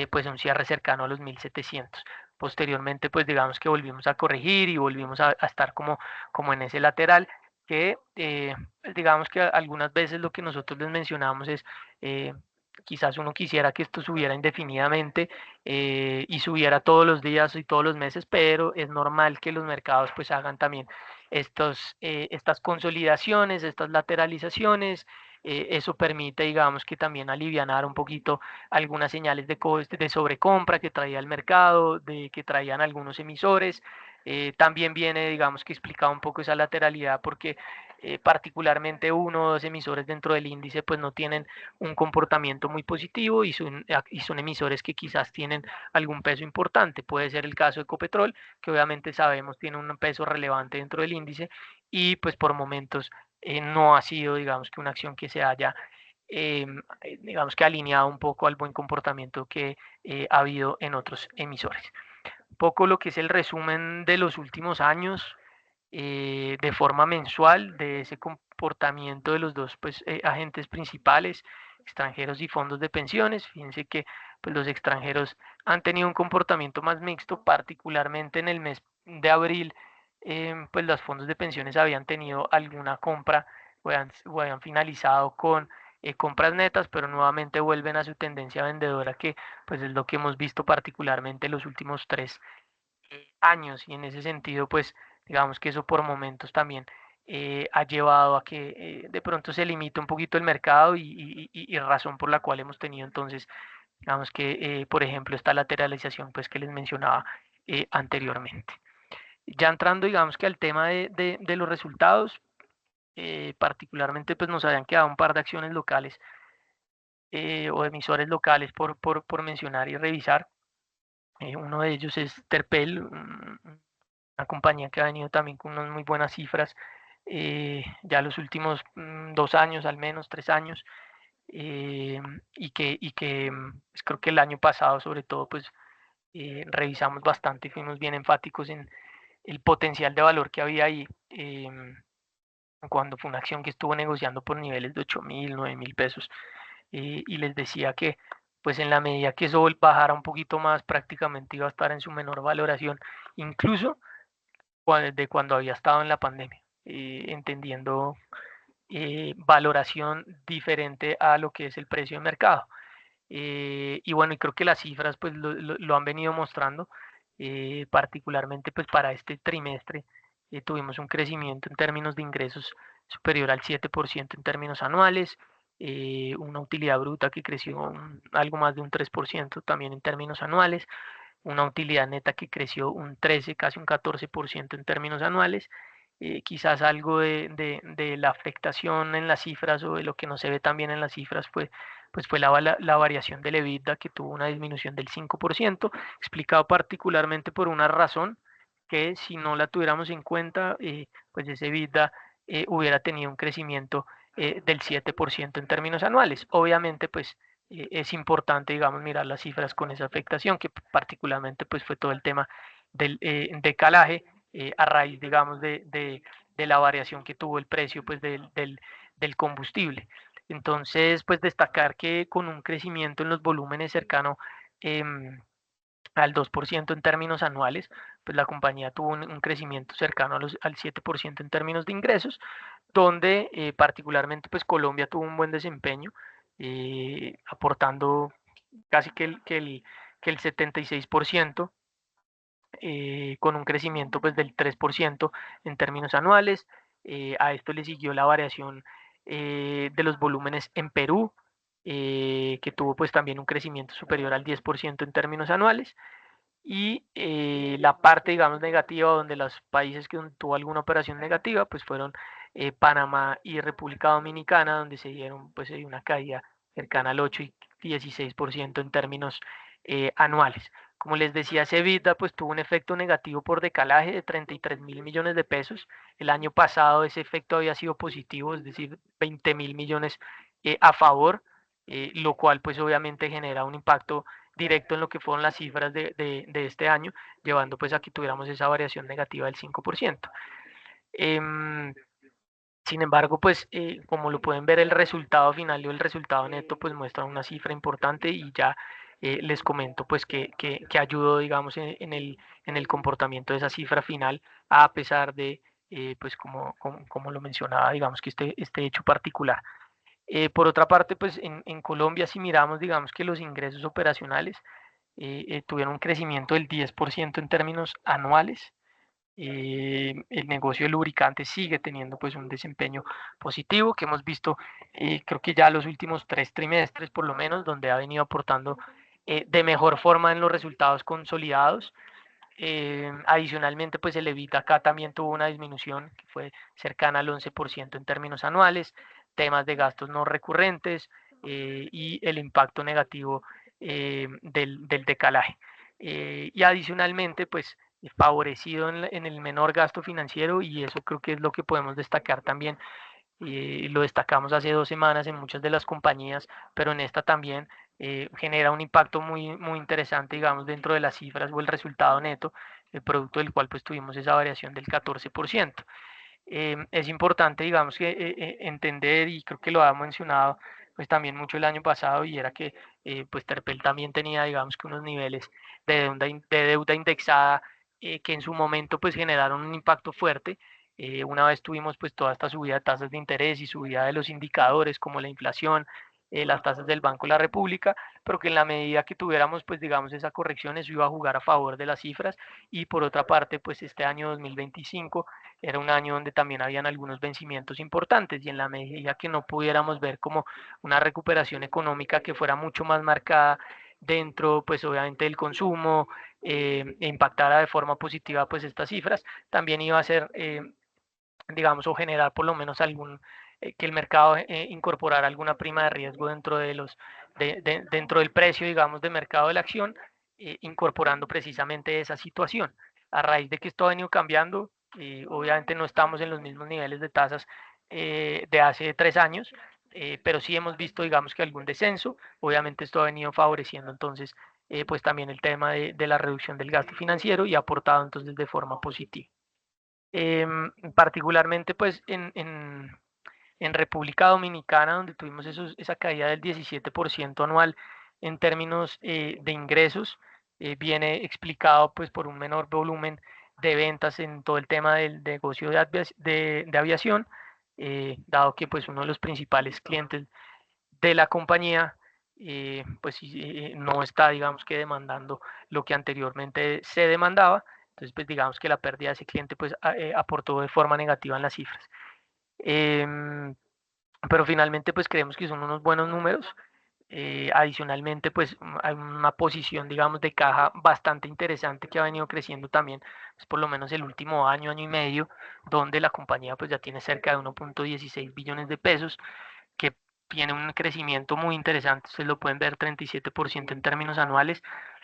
pues a un cierre cercano a los 1700. Posteriormente, pues digamos que volvimos a corregir y volvimos a estar como en ese lateral, que digamos que algunas veces lo que nosotros les mencionamos es, quizás uno quisiera que esto subiera indefinidamente y subiera todos los días y todos los meses, pero es normal que los mercados pues hagan también estas consolidaciones, estas lateralizaciones. Eso permite, digamos, que también alivianar un poquito algunas señales de sobrecompra que traía el mercado, de que traían algunos emisores. También viene, digamos, que explicaba un poco esa lateralidad porque particularmente uno o dos emisores dentro del índice pues no tienen un comportamiento muy positivo y son emisores que quizás tienen algún peso importante. Puede ser el caso de Ecopetrol, que obviamente sabemos tiene un peso relevante dentro del índice y pues por momentos no ha sido, digamos, que una acción que se haya, eh, digamos, que alineado un poco al buen comportamiento que ha habido en otros emisores. Un poco lo que es el resumen de los últimos años de forma mensual de ese comportamiento de los dos pues, agentes principales, extranjeros y fondos de pensiones. Fíjense que pues, los extranjeros han tenido un comportamiento más mixto, particularmente en el mes de abril, pues los fondos de pensiones habían tenido alguna compra o habían finalizado con compras netas, pero nuevamente vuelven a su tendencia vendedora, que pues es lo que hemos visto particularmente en los últimos 3 años, y en ese sentido pues digamos que eso por momentos también ha llevado a que de pronto se limite un poquito el mercado y razón por la cual hemos tenido entonces, digamos que por ejemplo esta lateralización pues que les mencionaba anteriormente. Ya entrando digamos que al tema de los resultados, particularmente pues nos habían quedado un par de acciones locales o emisores locales por mencionar y revisar. Uno de ellos es Terpel, una compañía que ha venido también con unas muy buenas cifras ya los últimos 2 años, al menos 3 años, y que pues creo que el año pasado sobre todo pues revisamos bastante y fuimos bien enfáticos en el potencial de valor que había ahí, cuando fue una acción que estuvo negociando por niveles de 8.000, 9.000 pesos, y les decía que pues en la medida que eso bajara un poquito más prácticamente iba a estar en su menor valoración, incluso de cuando había estado en la pandemia, entendiendo valoración diferente a lo que es el precio de mercado. Y bueno, y creo que las cifras pues lo han venido mostrando, particularmente pues para este trimestre tuvimos un crecimiento en términos de ingresos superior al 7% en términos anuales, una utilidad bruta que creció algo más de un 3% también en términos anuales, una utilidad neta que creció un 13, casi un 14% en términos anuales. Quizás algo de la afectación en las cifras o de lo que no se ve también en las cifras pues fue la variación del EBITDA, que tuvo una disminución del 5%, explicado particularmente por una razón que si no la tuviéramos en cuenta, pues ese EBITDA hubiera tenido un crecimiento del 7% en términos anuales. Obviamente, pues es importante, digamos, mirar las cifras con esa afectación, que particularmente pues fue todo el tema del decalaje a raíz, digamos, de la variación que tuvo el precio pues del combustible. Entonces, pues destacar que con un crecimiento en los volúmenes cercano eh, al 2% en términos anuales, pues la compañía tuvo un crecimiento cercano al 7% en términos de ingresos, donde particularmente pues Colombia tuvo un buen desempeño, aportando casi que el 76%, con un crecimiento pues del 3% en términos anuales. A esto le siguió la variación de los volúmenes en Perú, que tuvo pues también un crecimiento superior al 10% en términos anuales. Y la parte, digamos, negativa, donde los países que tuvo alguna operación negativa, pues fueron Panamá y República Dominicana, donde se dieron pues una caída cercana al 8 y 16% en términos anuales. Como les decía, ese EBITDA pues tuvo un efecto negativo por decalaje de 33.000 millones de pesos. El año pasado ese efecto había sido positivo, es decir, 20.000 millones a favor, lo cual pues obviamente genera un impacto directo en lo que fueron las cifras de este año, llevando pues a que tuviéramos esa variación negativa del 5%. Sin embargo, pues como lo pueden ver, el resultado final o el resultado neto pues muestra una cifra importante y ya les comento pues que ayudó, digamos, en el comportamiento de esa cifra final, a pesar de, pues como lo mencionaba, digamos que este hecho particular. Por otra parte, pues en Colombia, si miramos, digamos que los ingresos operacionales tuvieron un crecimiento del 10% en términos anuales. El negocio de lubricantes sigue teniendo pues un desempeño positivo que hemos visto, creo que ya los últimos 3 trimestres por lo menos, donde ha venido aportando de mejor forma en los resultados consolidados. Adicionalmente, pues el EBITDA acá también tuvo una disminución que fue cercana al 11% en términos anuales, temas de gastos no recurrentes y el impacto negativo del decalaje. Y adicionalmente, pues favorecido en el menor gasto financiero, y eso creo que es lo que podemos destacar también, lo destacamos hace 2 semanas en muchas de las compañías, pero en esta también genera un impacto muy interesante, digamos, dentro de las cifras o el resultado neto, el producto del cual pues tuvimos esa variación del 14%. Es importante, digamos, que entender, y creo que lo ha mencionado pues también mucho el año pasado, y era que pues Terpel también tenía, digamos, que unos niveles de deuda indexada que en su momento pues generaron un impacto fuerte. Una vez tuvimos pues toda esta subida de tasas de interés y subida de los indicadores como la inflación, las tasas del Banco de la República, pero que en la medida que tuviéramos pues digamos esa corrección, eso iba a jugar a favor de las cifras. Y por otra parte, pues este año 2025 era un año donde también habían algunos vencimientos importantes, y en la medida que no pudiéramos ver como una recuperación económica que fuera mucho más marcada dentro, pues obviamente del consumo, e impactara de forma positiva pues estas cifras, también iba a ser, digamos, o generar por lo menos que el mercado incorporara alguna prima de riesgo dentro del precio, digamos, de mercado de la acción, incorporando precisamente esa situación. A raíz de que esto ha venido cambiando, obviamente no estamos en los mismos niveles de tasas de hace 3 años, pero sí hemos visto, digamos, que algún descenso. Obviamente esto ha venido favoreciendo entonces, pues también el tema de la reducción del gasto financiero, y ha aportado entonces de forma positiva. Particularmente pues en República Dominicana, donde tuvimos esa caída del 17% anual en términos de ingresos, viene explicado pues por un menor volumen de ventas en todo el tema del negocio de aviación, dado que pues uno de los principales clientes de la compañía pues no está, digamos, que demandando lo que anteriormente se demandaba. Entonces pues digamos que la pérdida de ese cliente pues aportó de forma negativa en las cifras. Em, pero finalmente pues creemos que son unos buenos números. Adicionalmente pues hay una posición, digamos, de caja bastante interesante que ha venido creciendo también, pues, por lo menos el último año, año y medio, donde la compañía pues ya tiene cerca de 1.16 billones de pesos, que tiene un crecimiento muy interesante. Ustedes lo pueden ver, 37% en términos anuales,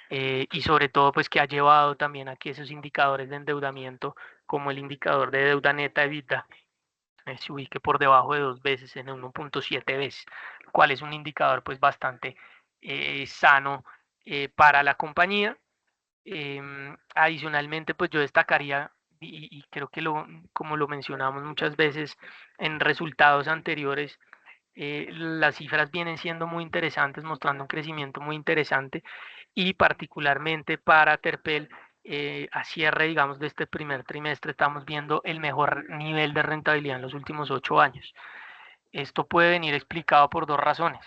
y sobre todo pues que ha llevado también a que esos indicadores de endeudamiento, como el indicador de deuda neta EBITDA, se ubique por debajo de 2 veces, en 1.7 veces, lo cual es un indicador pues bastante sano para la compañía. Adicionalmente, pues yo destacaría, y creo que como lo mencionamos muchas veces en resultados anteriores, las cifras vienen siendo muy interesantes, mostrando un crecimiento muy interesante, y particularmente para Terpel, a cierre, digamos, de este primer trimestre, estamos viendo el mejor nivel de rentabilidad en los últimos 8 años. Esto puede venir explicado por dos razones,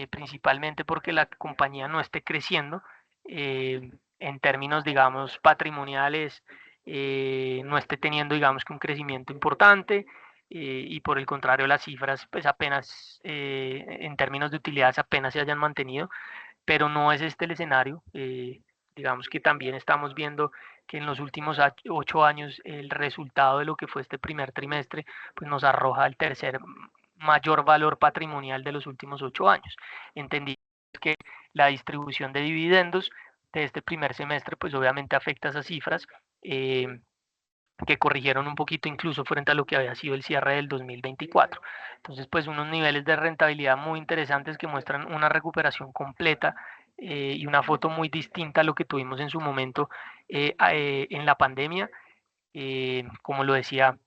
principalmente porque la compañía no esté creciendo en términos, digamos, patrimoniales, no esté teniendo, digamos, que un crecimiento importante, y por el contrario las cifras pues apenas en términos de utilidades apenas se hayan mantenido, pero no es este el escenario. Digamos que también estamos viendo que en los últimos 8 años el resultado de lo que fue este primer trimestre pues nos arroja el tercer mayor valor patrimonial de los últimos 8 años. Entendí que la distribución de dividendos de este primer semestre pues obviamente afecta a esas cifras, que corrigieron un poquito incluso frente a lo que había sido el cierre del 2024. Entonces, pues unos niveles de rentabilidad muy interesantes que muestran una recuperación completa y una foto muy distinta a lo que tuvimos en su momento en la pandemia. Como lo decía,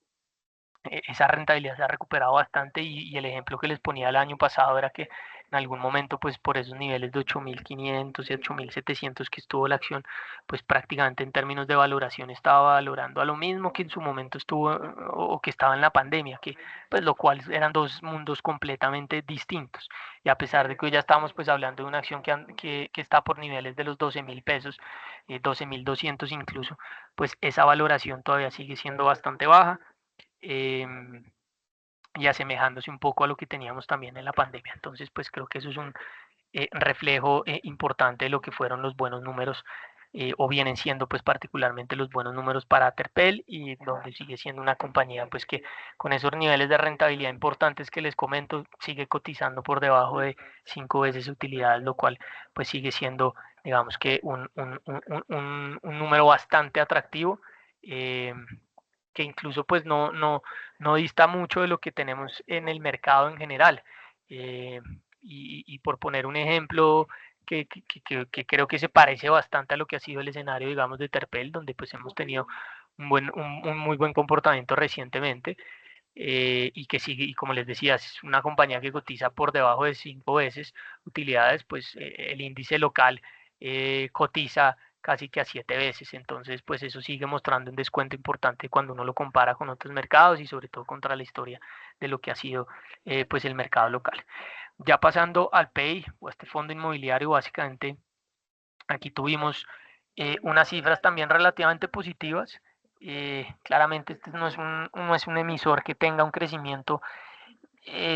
esa rentabilidad se ha recuperado bastante y el ejemplo que les ponía el año pasado era que en algún momento, pues por esos niveles de 8.500 y 8.700 que estuvo la acción, pues prácticamente en términos de valoración estaba valorando a lo mismo que en su momento estuvo o que estaba en la pandemia, que pues lo cual eran dos mundos completamente distintos. Y a pesar de que hoy ya estamos pues hablando de una acción que está por niveles de los 12.000 pesos, 12.200 incluso, pues esa valoración todavía sigue siendo bastante baja. Eh, y asemejándose un poco a lo que teníamos también en la pandemia. Entonces, pues creo que eso es un reflejo importante de lo que fueron los buenos números o vienen siendo pues particularmente los buenos números para Terpel y donde sigue siendo una compañía pues que con esos niveles de rentabilidad importantes que les comento sigue cotizando por debajo de 5 veces utilidades, lo cual pues sigue siendo digamos que un número bastante atractivo. Eh, que incluso pues no dista mucho de lo que tenemos en el mercado en general. Eh, y por poner un ejemplo que creo que se parece bastante a lo que ha sido el escenario, digamos, de Terpel, donde pues hemos tenido un muy buen comportamiento recientemente y que sigue, y como les decía, es una compañía que cotiza por debajo de 5 veces utilidades, pues el índice local cotiza casi que a 7 veces, entonces pues eso sigue mostrando un descuento importante cuando uno lo compara con otros mercados y sobre todo contra la historia de lo que ha sido pues el mercado local. Ya pasando al PEI o a este fondo inmobiliario, básicamente aquí tuvimos unas cifras también relativamente positivas. Claramente este no es un emisor que tenga un crecimiento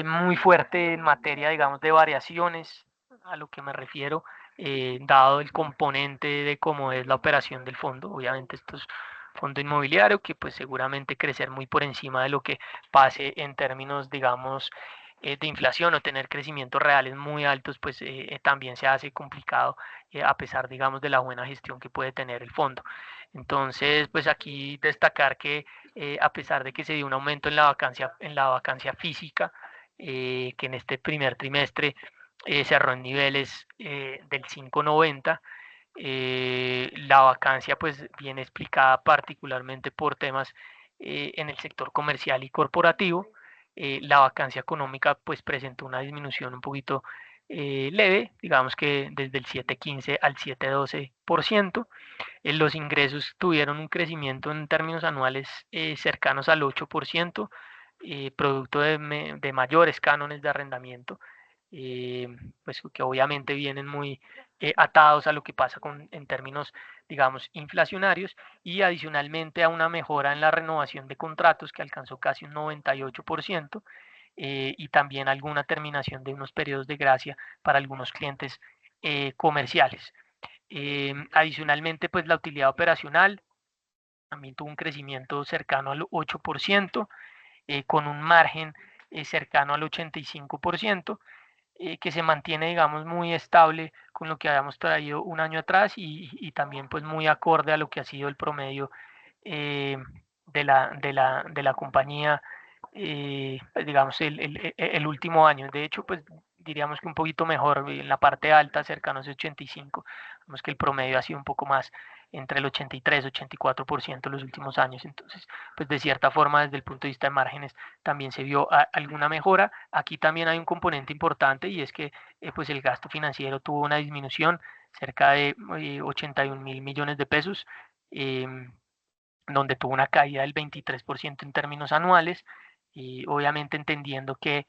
muy fuerte en materia, digamos, de variaciones, a lo que me refiero, dado el componente de cómo es la operación del fondo. Obviamente esto es fondo inmobiliario que pues seguramente crecer muy por encima de lo que pase en términos, digamos, de inflación o tener crecimientos reales muy altos, pues también se hace complicado a pesar, digamos, de la buena gestión que puede tener el fondo. Entonces, pues aquí destacar que a pesar de que se dio un aumento en la vacancia física, que en este primer trimestre cerró en niveles del 5,90. La vacancia pues viene explicada particularmente por temas en el sector comercial y corporativo. La vacancia económica pues presentó una disminución un poquito leve, digamos que desde el 7,15 al 7,12%. Los ingresos tuvieron un crecimiento en términos anuales cercanos al 8%, producto de mayores cánones de arrendamiento, eh, pues que obviamente vienen muy atados a lo que pasa en términos, digamos, inflacionarios y adicionalmente a una mejora en la renovación de contratos que alcanzó casi un 98% y también alguna terminación de unos periodos de gracia para algunos clientes comerciales. Adicionalmente, pues la utilidad operacional también tuvo un crecimiento cercano al 8%, con un margen cercano al 85%, que se mantiene, digamos, muy estable con lo que habíamos traído un año atrás y también pues muy acorde a lo que ha sido el promedio eh, de la compañía, pues, digamos, el último año. De hecho, pues diríamos que un poquito mejor en la parte alta, cercanos a 85. Vemos que el promedio ha sido un poco más entre el 83 y 84% los últimos años. Entonces, pues de cierta forma, desde el punto de vista de márgenes, también se vio alguna mejora. Aquí también hay un componente importante y es que pues el gasto financiero tuvo una disminución cerca de 81.000 millones de pesos. Eh, donde tuvo una caída del 23% en términos anuales, y obviamente entendiendo que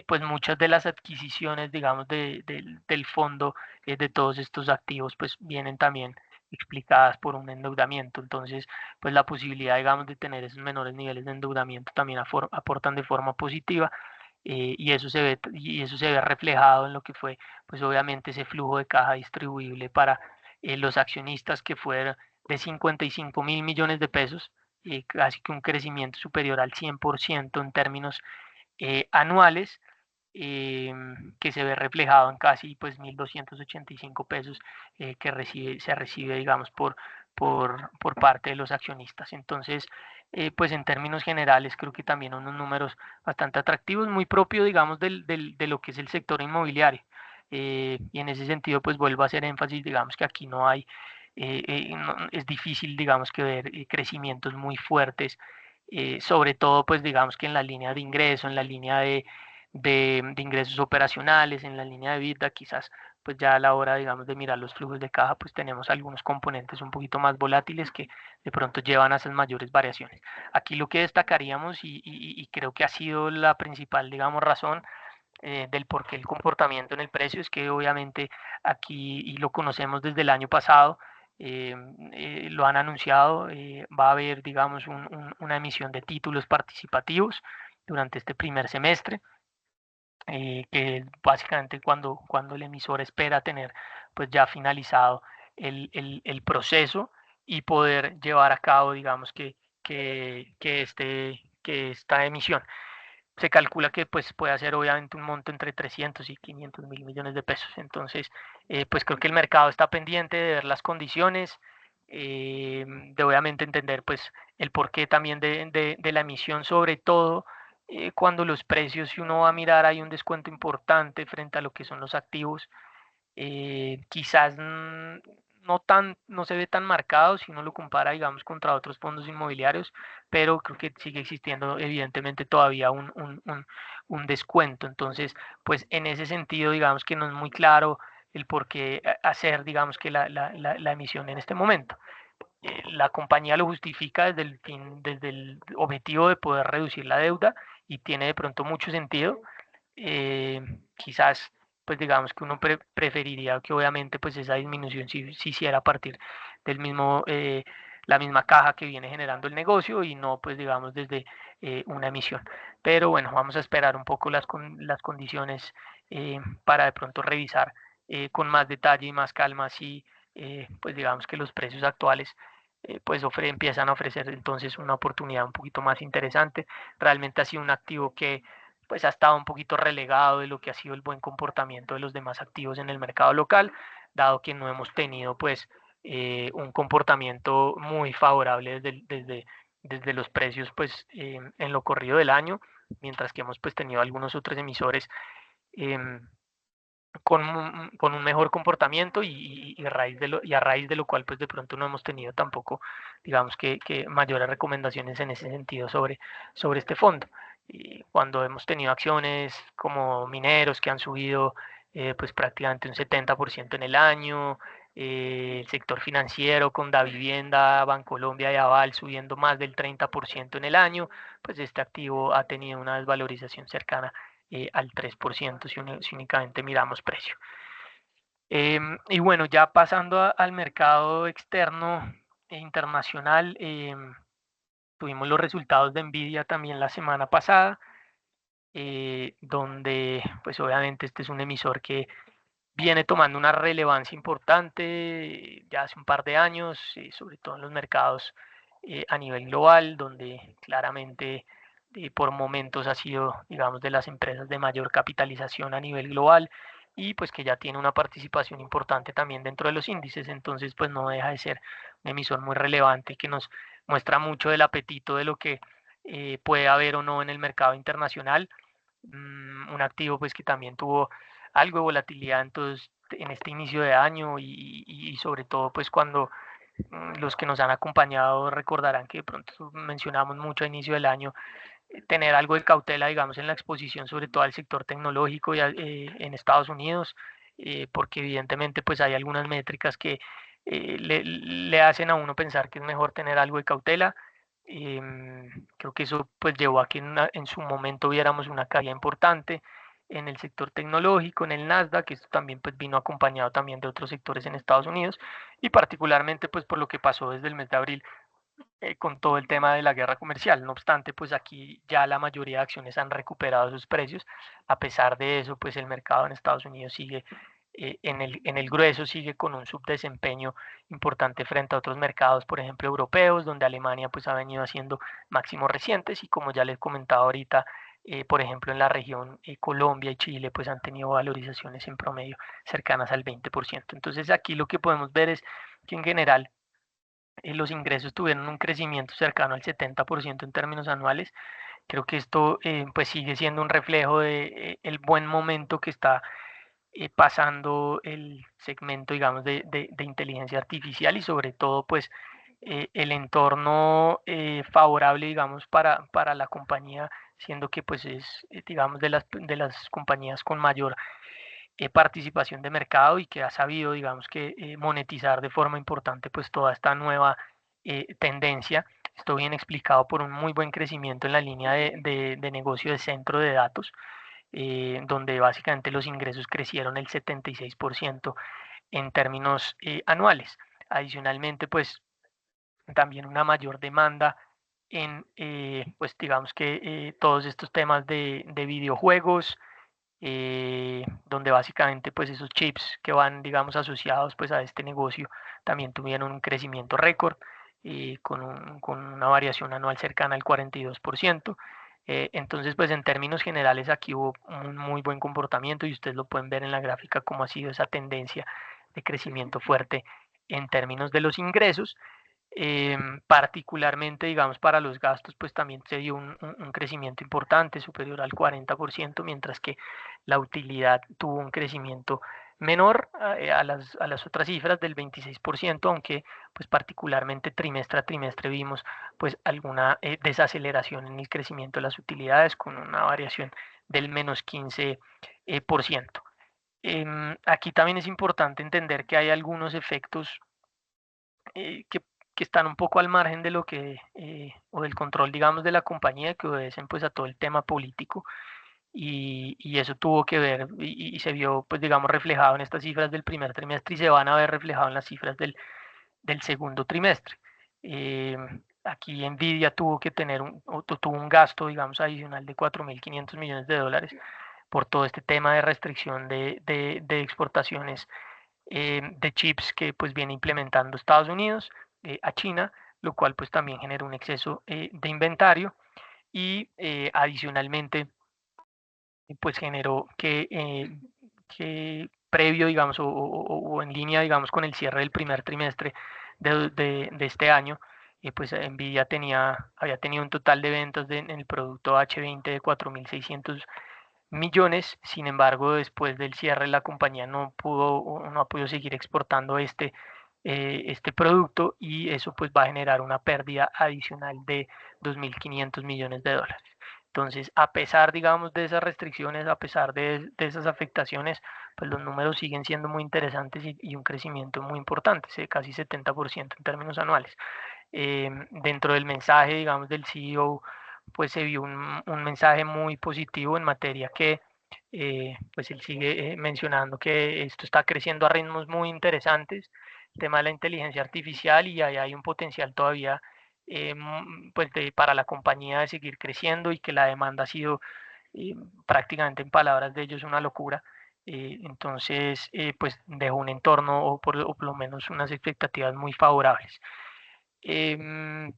pues muchas de las adquisiciones, digamos, del fondo de todos estos activos, pues vienen también explicadas por un endeudamiento. Entonces, pues la posibilidad, digamos, de tener esos menores niveles de endeudamiento también aportan de forma positiva. Y eso se ve reflejado en lo que fue, pues obviamente ese flujo de caja distribuible para los accionistas que fue de 55.000 millones de pesos, casi que un crecimiento superior al 100% en términos anuales, eh, que se ve reflejado en casi pues 1.285 pesos que se recibe, digamos, por parte de los accionistas. Entonces, pues en términos generales creo que también unos números bastante atractivos, muy propio, digamos, de lo que es el sector inmobiliario. y en ese sentido pues vuelvo a hacer énfasis, digamos que aquí no hay, es difícil digamos que ver crecimientos muy fuertes, sobre todo pues digamos que en la línea de ingreso, en la línea de ingresos operacionales, en la línea de vida, quizás pues ya a la hora digamos de mirar los flujos de caja pues tenemos algunos componentes un poquito más volátiles que de pronto llevan a esas mayores variaciones. Aquí lo que destacaríamos y creo que ha sido la principal digamos razón del por qué el comportamiento en el precio es que obviamente aquí, y lo conocemos desde el año pasado, lo han anunciado, va a haber, digamos, una emisión de títulos participativos durante este primer semestre, que es básicamente cuando el emisor espera tener pues ya finalizado el proceso y poder llevar a cabo, digamos, que esta emisión. Se calcula que pues puede hacer obviamente un monto entre 300 y 500 mil millones de pesos. Entonces, pues creo que el mercado está pendiente de ver las condiciones, de obviamente entender pues el porqué también de la emisión, sobre todo cuando los precios, si uno va a mirar, hay un descuento importante frente a lo que son los activos. Quizás no se ve tan marcado si uno lo compara, digamos, contra otros fondos inmobiliarios, pero creo que sigue existiendo evidentemente todavía un descuento. Entonces, pues en ese sentido, digamos que no es muy claro el por qué hacer, digamos, que la emisión en este momento. La compañía lo justifica desde el objetivo de poder reducir la deuda y tiene de pronto mucho sentido. Quizás pues digamos que uno preferiría que obviamente pues esa disminución si hiciera a partir del mismo la misma caja que viene generando el negocio y no pues digamos desde una emisión. Pero bueno, vamos a esperar un poco las condiciones para de pronto revisar con más detalle y más calma si pues digamos que los precios actuales pues empiezan a ofrecer entonces una oportunidad un poquito más interesante. Realmente ha sido un activo que pues ha estado un poquito relegado de lo que ha sido el buen comportamiento de los demás activos en el mercado local, dado que no hemos tenido pues un comportamiento muy favorable desde los precios pues en lo corrido del año, mientras que hemos pues tenido algunos otros emisores eh, con un mejor comportamiento y a raíz de lo cual pues de pronto no hemos tenido tampoco digamos que mayores recomendaciones en ese sentido sobre este fondo. Y cuando hemos tenido acciones como mineros que han subido pues prácticamente un 70% en el año, el sector financiero con Davivienda, Bancolombia y Aval subiendo más del 30% en el año, pues este activo ha tenido una desvalorización cercana al 3% si únicamente miramos precio. Y bueno, ya pasando al mercado externo e internacional, tuvimos los resultados de Nvidia también la semana pasada, donde pues obviamente este es un emisor que viene tomando una relevancia importante ya hace un par de años, sobre todo en los mercados a nivel global, donde claramente por momentos ha sido, digamos, de las empresas de mayor capitalización a nivel global y pues que ya tiene una participación importante también dentro de los índices, entonces pues no deja de ser un emisor muy relevante que nos muestra mucho del apetito de lo que puede haber o no en el mercado internacional. Un activo pues que también tuvo algo de volatilidad entonces, en este inicio de año y sobre todo pues cuando los que nos han acompañado recordarán que de pronto mencionamos mucho a inicio del año tener algo de cautela digamos en la exposición sobre todo al sector tecnológico en Estados Unidos porque evidentemente pues hay algunas métricas que le hacen a uno pensar que es mejor tener algo de cautela. Creo que eso pues llevó a que en su momento viéramos una caída importante en el sector tecnológico, en el Nasdaq, que esto también pues vino acompañado también de otros sectores en Estados Unidos y particularmente pues por lo que pasó desde el mes de abril con todo el tema de la guerra comercial. No obstante, pues aquí ya la mayoría de acciones han recuperado sus precios. A pesar de eso, pues el mercado en Estados Unidos sigue en el grueso, sigue con un subdesempeño importante frente a otros mercados, por ejemplo, europeos, donde Alemania pues ha venido haciendo máximos recientes y como ya les comentaba ahorita, por ejemplo, en la región Colombia y Chile pues han tenido valorizaciones en promedio cercanas al 20%. Entonces aquí lo que podemos ver es que en general los ingresos tuvieron un crecimiento cercano al 70% en términos anuales. Creo que esto pues sigue siendo un reflejo de el buen momento que está pasando el segmento, digamos, de inteligencia artificial y sobre todo, pues, el entorno favorable, digamos, para la compañía, siendo que, pues, es, digamos, de las compañías con mayor participación de mercado y que ha sabido, digamos, que monetizar de forma importante, pues, toda esta nueva tendencia. Esto bien explicado por un muy buen crecimiento en la línea de negocio de centro de datos, donde básicamente los ingresos crecieron el 76% en términos anuales. Adicionalmente, pues también una mayor demanda en, pues digamos que todos estos temas de videojuegos, donde básicamente pues esos chips que van, digamos, asociados pues a este negocio también tuvieron un crecimiento récord, con una variación anual cercana al 42%. Entonces, pues en términos generales aquí hubo un muy buen comportamiento y ustedes lo pueden ver en la gráfica cómo ha sido esa tendencia de crecimiento fuerte en términos de los ingresos. Particularmente, digamos, para los gastos, pues también se dio un crecimiento importante, superior al 40%, mientras que la utilidad tuvo un crecimiento menor a las otras cifras del 26%, aunque pues particularmente trimestre a trimestre vimos pues alguna desaceleración en el crecimiento de las utilidades con una variación del menos 15%. Aquí también es importante entender que hay algunos efectos que están un poco al margen de lo que, o del control, digamos, de la compañía, que obedecen pues a todo el tema político, y eso tuvo que ver y se vio pues digamos reflejado en estas cifras del primer trimestre y se van a ver reflejado en las cifras del segundo trimestre. Eh, Aquí Nvidia tuvo que tener tuvo un gasto, digamos, adicional de 4.500 millones de dólares por todo este tema de restricción de exportaciones de chips que pues viene implementando Estados Unidos a China, lo cual pues también genera un exceso de inventario y adicionalmente pues generó que previo, digamos, o en línea, digamos, con el cierre del primer trimestre de este año, pues Nvidia había tenido un total de ventas en el producto H20 de 4.600 millones. Sin embargo, después del cierre la compañía no ha podido seguir exportando este producto y eso pues va a generar una pérdida adicional de 2.500 millones de dólares. Entonces, a pesar, digamos, de esas restricciones, a pesar de esas afectaciones, pues los números siguen siendo muy interesantes y un crecimiento muy importante, casi 70% en términos anuales. Dentro del mensaje, digamos, del CEO, pues se vio un mensaje muy positivo en materia que, pues él sigue mencionando que esto está creciendo a ritmos muy interesantes, el tema de la inteligencia artificial, y ahí hay un potencial todavía pues para la compañía de seguir creciendo y que la demanda ha sido eh, prácticamente en palabras de ellos una locura. Entonces, pues dejó un entorno o por lo menos unas expectativas muy favorables. Em,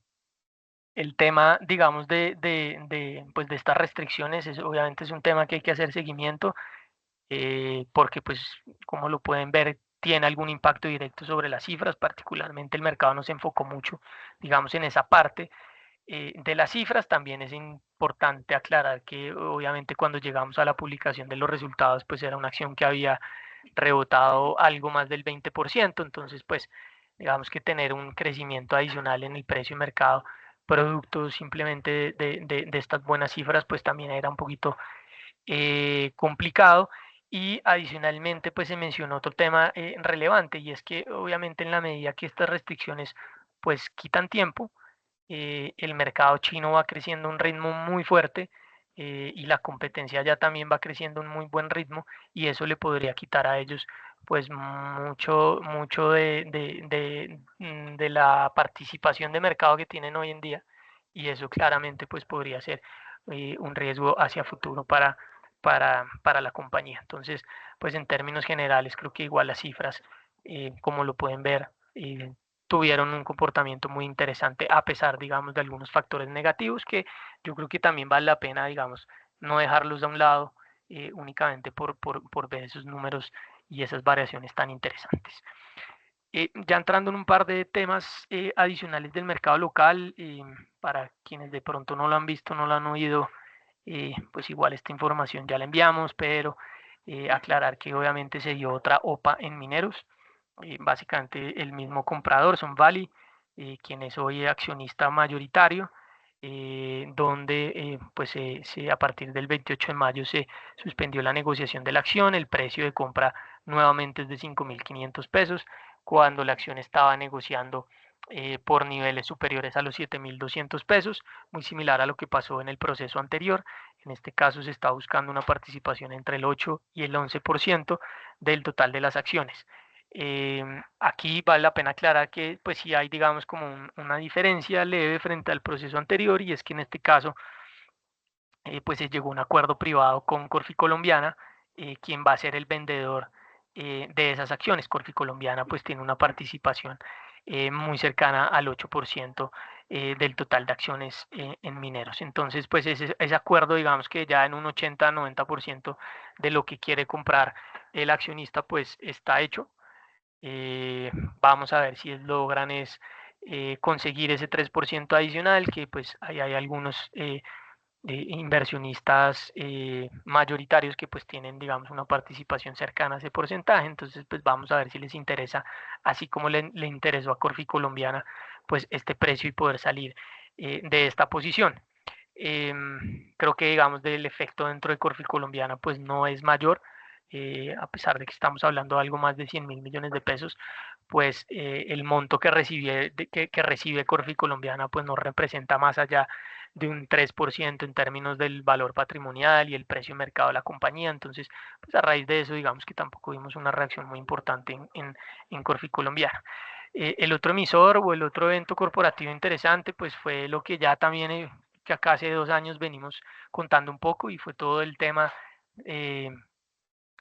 el tema, digamos, pues de estas restricciones, obviamente es un tema que hay que hacer seguimiento, porque, pues, como lo pueden ver, tiene algún impacto directo sobre las cifras. Particularmente el mercado no se enfocó mucho, digamos, en esa parte de las cifras. También es importante aclarar que, obviamente, cuando llegamos a la publicación de los resultados, pues era una acción que había rebotado algo más del 20%. Entonces, pues, digamos que tener un crecimiento adicional en el precio de mercado producto simplemente de estas buenas cifras, pues también era un poquito complicado. Y adicionalmente, pues se mencionó otro tema relevante, y es que obviamente en la medida que estas restricciones pues quitan tiempo, el mercado chino va creciendo a un ritmo muy fuerte, y la competencia ya también va creciendo a un muy buen ritmo, y eso le podría quitar a ellos pues mucho de la participación de mercado que tienen hoy en día, y eso claramente pues podría ser un riesgo hacia futuro para la compañía. Entonces, pues en términos generales creo que igual las cifras, como lo pueden ver, tuvieron un comportamiento muy interesante a pesar, digamos, de algunos factores negativos que yo creo que también vale la pena, digamos, no dejarlos de un lado únicamente por ver esos números y esas variaciones tan interesantes. Ya entrando en un par de temas adicionales del mercado local, para quienes de pronto no lo han visto, no lo han oído, pues igual esta información ya la enviamos, pero Aclarar que obviamente se dio otra OPA en Mineros. Básicamente el mismo comprador, Son Valley, quien es hoy accionista mayoritario, donde pues a partir del 28 de mayo se suspendió la negociación de la acción, el precio de compra nuevamente es de 5.500 pesos, cuando la acción estaba negociando por niveles superiores a los 7.200 pesos, muy similar a lo que pasó en el proceso anterior. En este caso se está buscando una participación entre el 8 y el 11% del total de las acciones. Aquí vale la pena aclarar que pues sí hay digamos como una diferencia leve frente al proceso anterior, y es que en este caso pues se llegó a un acuerdo privado con Corfi Colombiana, quien va a ser el vendedor de esas acciones. Corfi Colombiana pues tiene una participación muy cercana al 8% del total de acciones en Mineros. Entonces pues ese acuerdo digamos que ya en un 80-90% de lo que quiere comprar el accionista pues está hecho. eh, Vamos a ver si logran conseguir ese 3% adicional, que pues ahí hay algunos inversionistas mayoritarios que pues tienen digamos una participación cercana a ese porcentaje. Entonces pues vamos a ver si les interesa, así como le interesó a Corfi Colombiana, pues este precio y poder salir de esta posición. Creo que digamos del efecto dentro de Corfi Colombiana pues no es mayor, a pesar de que estamos hablando de algo más de 100.000 millones de pesos, pues el monto que recibe Corfi Colombiana pues no representa más allá de un 3% en términos del valor patrimonial y el precio de mercado de la compañía. Entonces pues a raíz de eso digamos que tampoco vimos una reacción muy importante en Corfi Colombiana. El otro emisor o el otro evento corporativo interesante pues fue lo que ya también que acá hace 2 años venimos contando un poco, y fue todo el tema eh,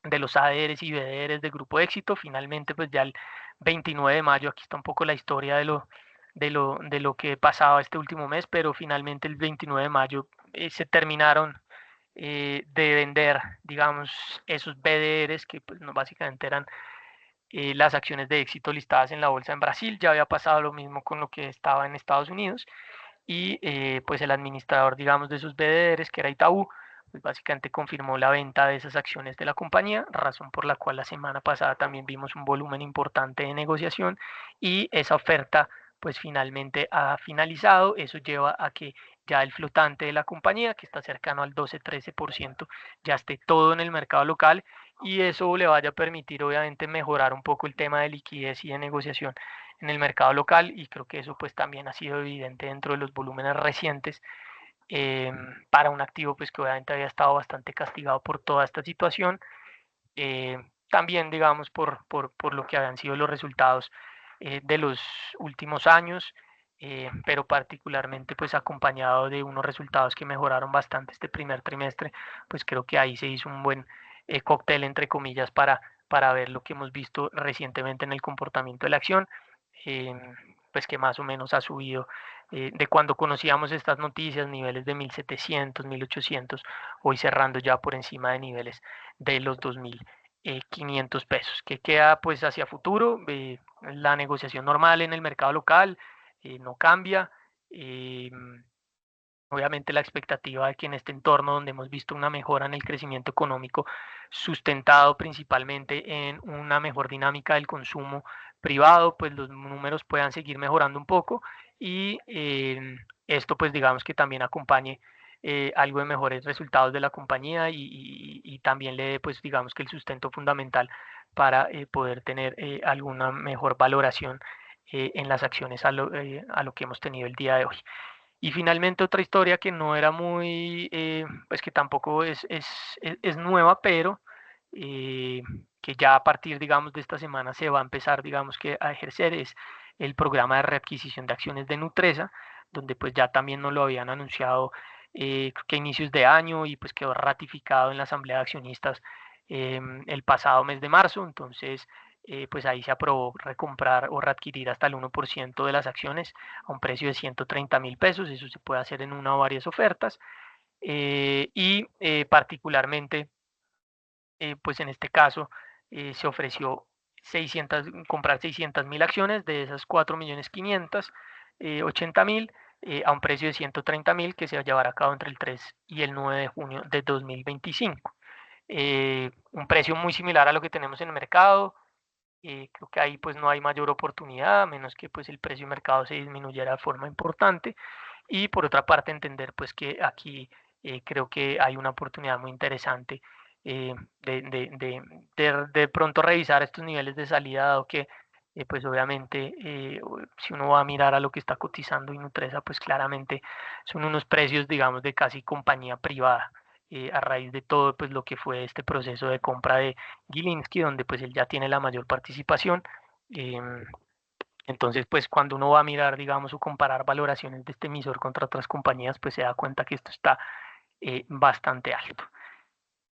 de los ADRs y BDRs de Grupo Éxito. Finalmente pues ya el 29 de mayo, aquí está un poco la historia de lo que pasaba este último mes, pero finalmente el 29 de mayo se terminaron de vender, digamos, esos BDRs que pues, no, básicamente eran las acciones de Éxito listadas en la bolsa en Brasil. Ya había pasado lo mismo con lo que estaba en Estados Unidos, y pues el administrador, digamos, de sus BDRs, que era Itaú, pues básicamente confirmó la venta de esas acciones de la compañía, razón por la cual la semana pasada también vimos un volumen importante de negociación, y esa oferta pues finalmente ha finalizado. Eso lleva a que ya el flotante de la compañía, que está cercano al 12-13%, ya esté todo en el mercado local, y eso le vaya a permitir obviamente mejorar un poco el tema de liquidez y de negociación en el mercado local. Y creo que eso pues también ha sido evidente dentro de los volúmenes recientes para un activo pues que obviamente había estado bastante castigado por toda esta situación, también digamos por lo que habían sido los resultados de los últimos años, pero particularmente pues acompañado de unos resultados que mejoraron bastante este primer trimestre. Pues creo que ahí se hizo un buen cóctel entre comillas para ver lo que hemos visto recientemente en el comportamiento de la acción, eh, pues que más o menos ha subido de cuando conocíamos estas noticias, niveles de 1.700, 1.800, hoy cerrando ya por encima de niveles de los 2.500 pesos. ¿Qué queda pues hacia futuro? La negociación normal en el mercado local no cambia. Eh, Obviamente la expectativa de que en este entorno donde hemos visto una mejora en el crecimiento económico, sustentado principalmente en una mejor dinámica del consumo privado, pues los números puedan seguir mejorando un poco, y esto pues digamos que también acompañe algo de mejores resultados de la compañía, y también le dé pues digamos que el sustento fundamental para poder tener alguna mejor valoración en las acciones a lo que hemos tenido el día de hoy. Y finalmente otra historia que no era muy, pues que tampoco es nueva, pero que ya a partir, digamos, de esta semana se va a empezar, digamos, que a ejercer, es el programa de readquisición de acciones de Nutresa, donde pues ya también nos lo habían anunciado creo que a inicios de año, y pues quedó ratificado en la Asamblea de Accionistas el pasado mes de marzo. Entonces pues ahí se aprobó recomprar o readquirir hasta el 1% de las acciones a un precio de 130.000 pesos. Eso se puede hacer en una o varias ofertas. Y particularmente, pues en este caso, se ofreció comprar 600.000 acciones de esas 4.580.000 a un precio de 130.000, que se va a llevar a cabo entre el 3 y el 9 de junio de 2025. un precio muy similar a lo que tenemos en el mercado. Creo que ahí pues no hay mayor oportunidad, a menos que pues el precio de mercado se disminuyera de forma importante. Y por otra parte entender pues que aquí creo que hay una oportunidad muy interesante eh, de pronto revisar estos niveles de salida, dado que pues obviamente si uno va a mirar a lo que está cotizando Inutresa, pues claramente son unos precios, digamos, de casi compañía privada. A raíz de todo pues lo que fue este proceso de compra de Gilinski, donde pues él ya tiene la mayor participación. Entonces, pues cuando uno va a mirar, digamos, o comparar valoraciones de este emisor contra otras compañías, pues se da cuenta que esto está bastante alto.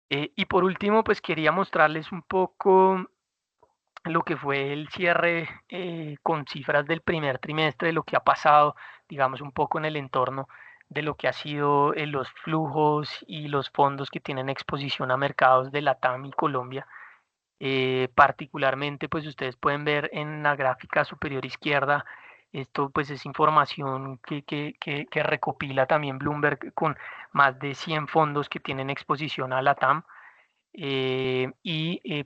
Y por último, pues quería mostrarles un poco lo que fue el cierre con cifras del primer trimestre, de lo que ha pasado, digamos, un poco en el entorno de lo que ha sido los flujos y los fondos que tienen exposición a mercados de Latam y Colombia. Particularmente, pues ustedes pueden ver en la gráfica superior izquierda, esto pues es información que recopila también Bloomberg con más de 100 fondos que tienen exposición a Latam.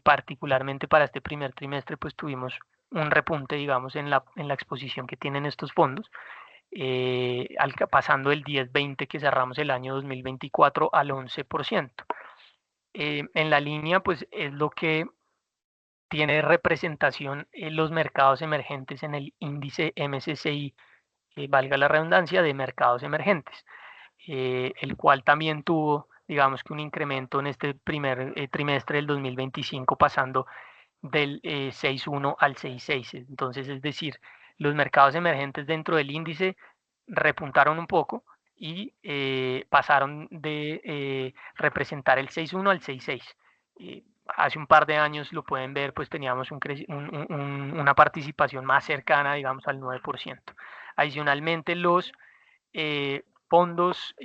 Particularmente para este primer trimestre, pues tuvimos un repunte, digamos, en la exposición que tienen estos fondos, pasando del 10-20 que cerramos el año 2024 al 11%. En la línea, pues es lo que tiene representación en los mercados emergentes en el índice MSCI, valga la redundancia, de mercados emergentes, el cual también tuvo, digamos que un incremento en este primer trimestre del 2025, pasando del 6,1 al 6,6. Entonces, es decir, los mercados emergentes dentro del índice repuntaron un poco y pasaron de representar el 6,1 al 6,6. Hace un par de años, lo pueden ver, pues teníamos una participación más cercana, digamos, al 9%. Adicionalmente, los fondos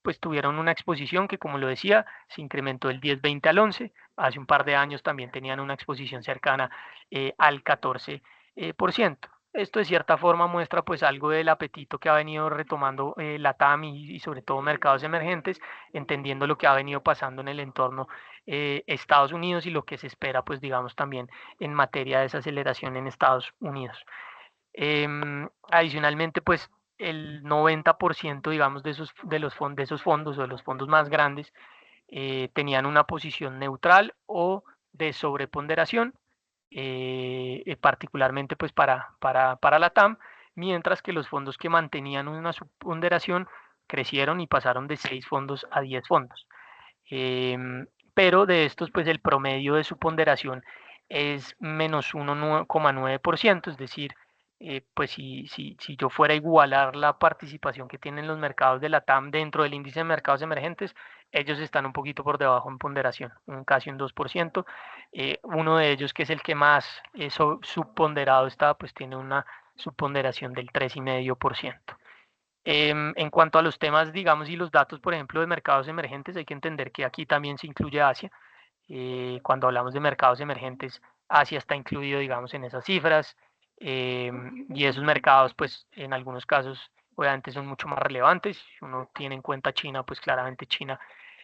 pues tuvieron una exposición que, como lo decía, se incrementó del 10-20 al 11. Hace un par de años también tenían una exposición cercana al 14%. Esto de cierta forma muestra pues algo del apetito que ha venido retomando la TAM y sobre todo mercados emergentes, entendiendo lo que ha venido pasando en el entorno Estados Unidos y lo que se espera pues digamos también en materia de desaceleración en Estados Unidos. Adicionalmente, pues el 90%, digamos, de esos fondos o de los fondos más grandes tenían una posición neutral o de sobreponderación, particularmente pues para la TAM, mientras que los fondos que mantenían una subponderación crecieron y pasaron de 6 fondos a 10 fondos. Pero de estos, pues el promedio de su ponderación es menos 1,9%, es decir, pues si yo fuera a igualar la participación que tienen los mercados de la TAM dentro del índice de mercados emergentes, ellos están un poquito por debajo en ponderación, casi un 2%. Uno de ellos, que es el que más subponderado está, pues tiene una subponderación del 3,5%. En cuanto a los temas, digamos, y los datos, por ejemplo, de mercados emergentes, hay que entender que aquí también se incluye Asia. Cuando hablamos de mercados emergentes, Asia está incluido, digamos, en esas cifras. Y esos mercados, pues, en algunos casos, obviamente son mucho más relevantes. Si uno tiene en cuenta China, pues claramente China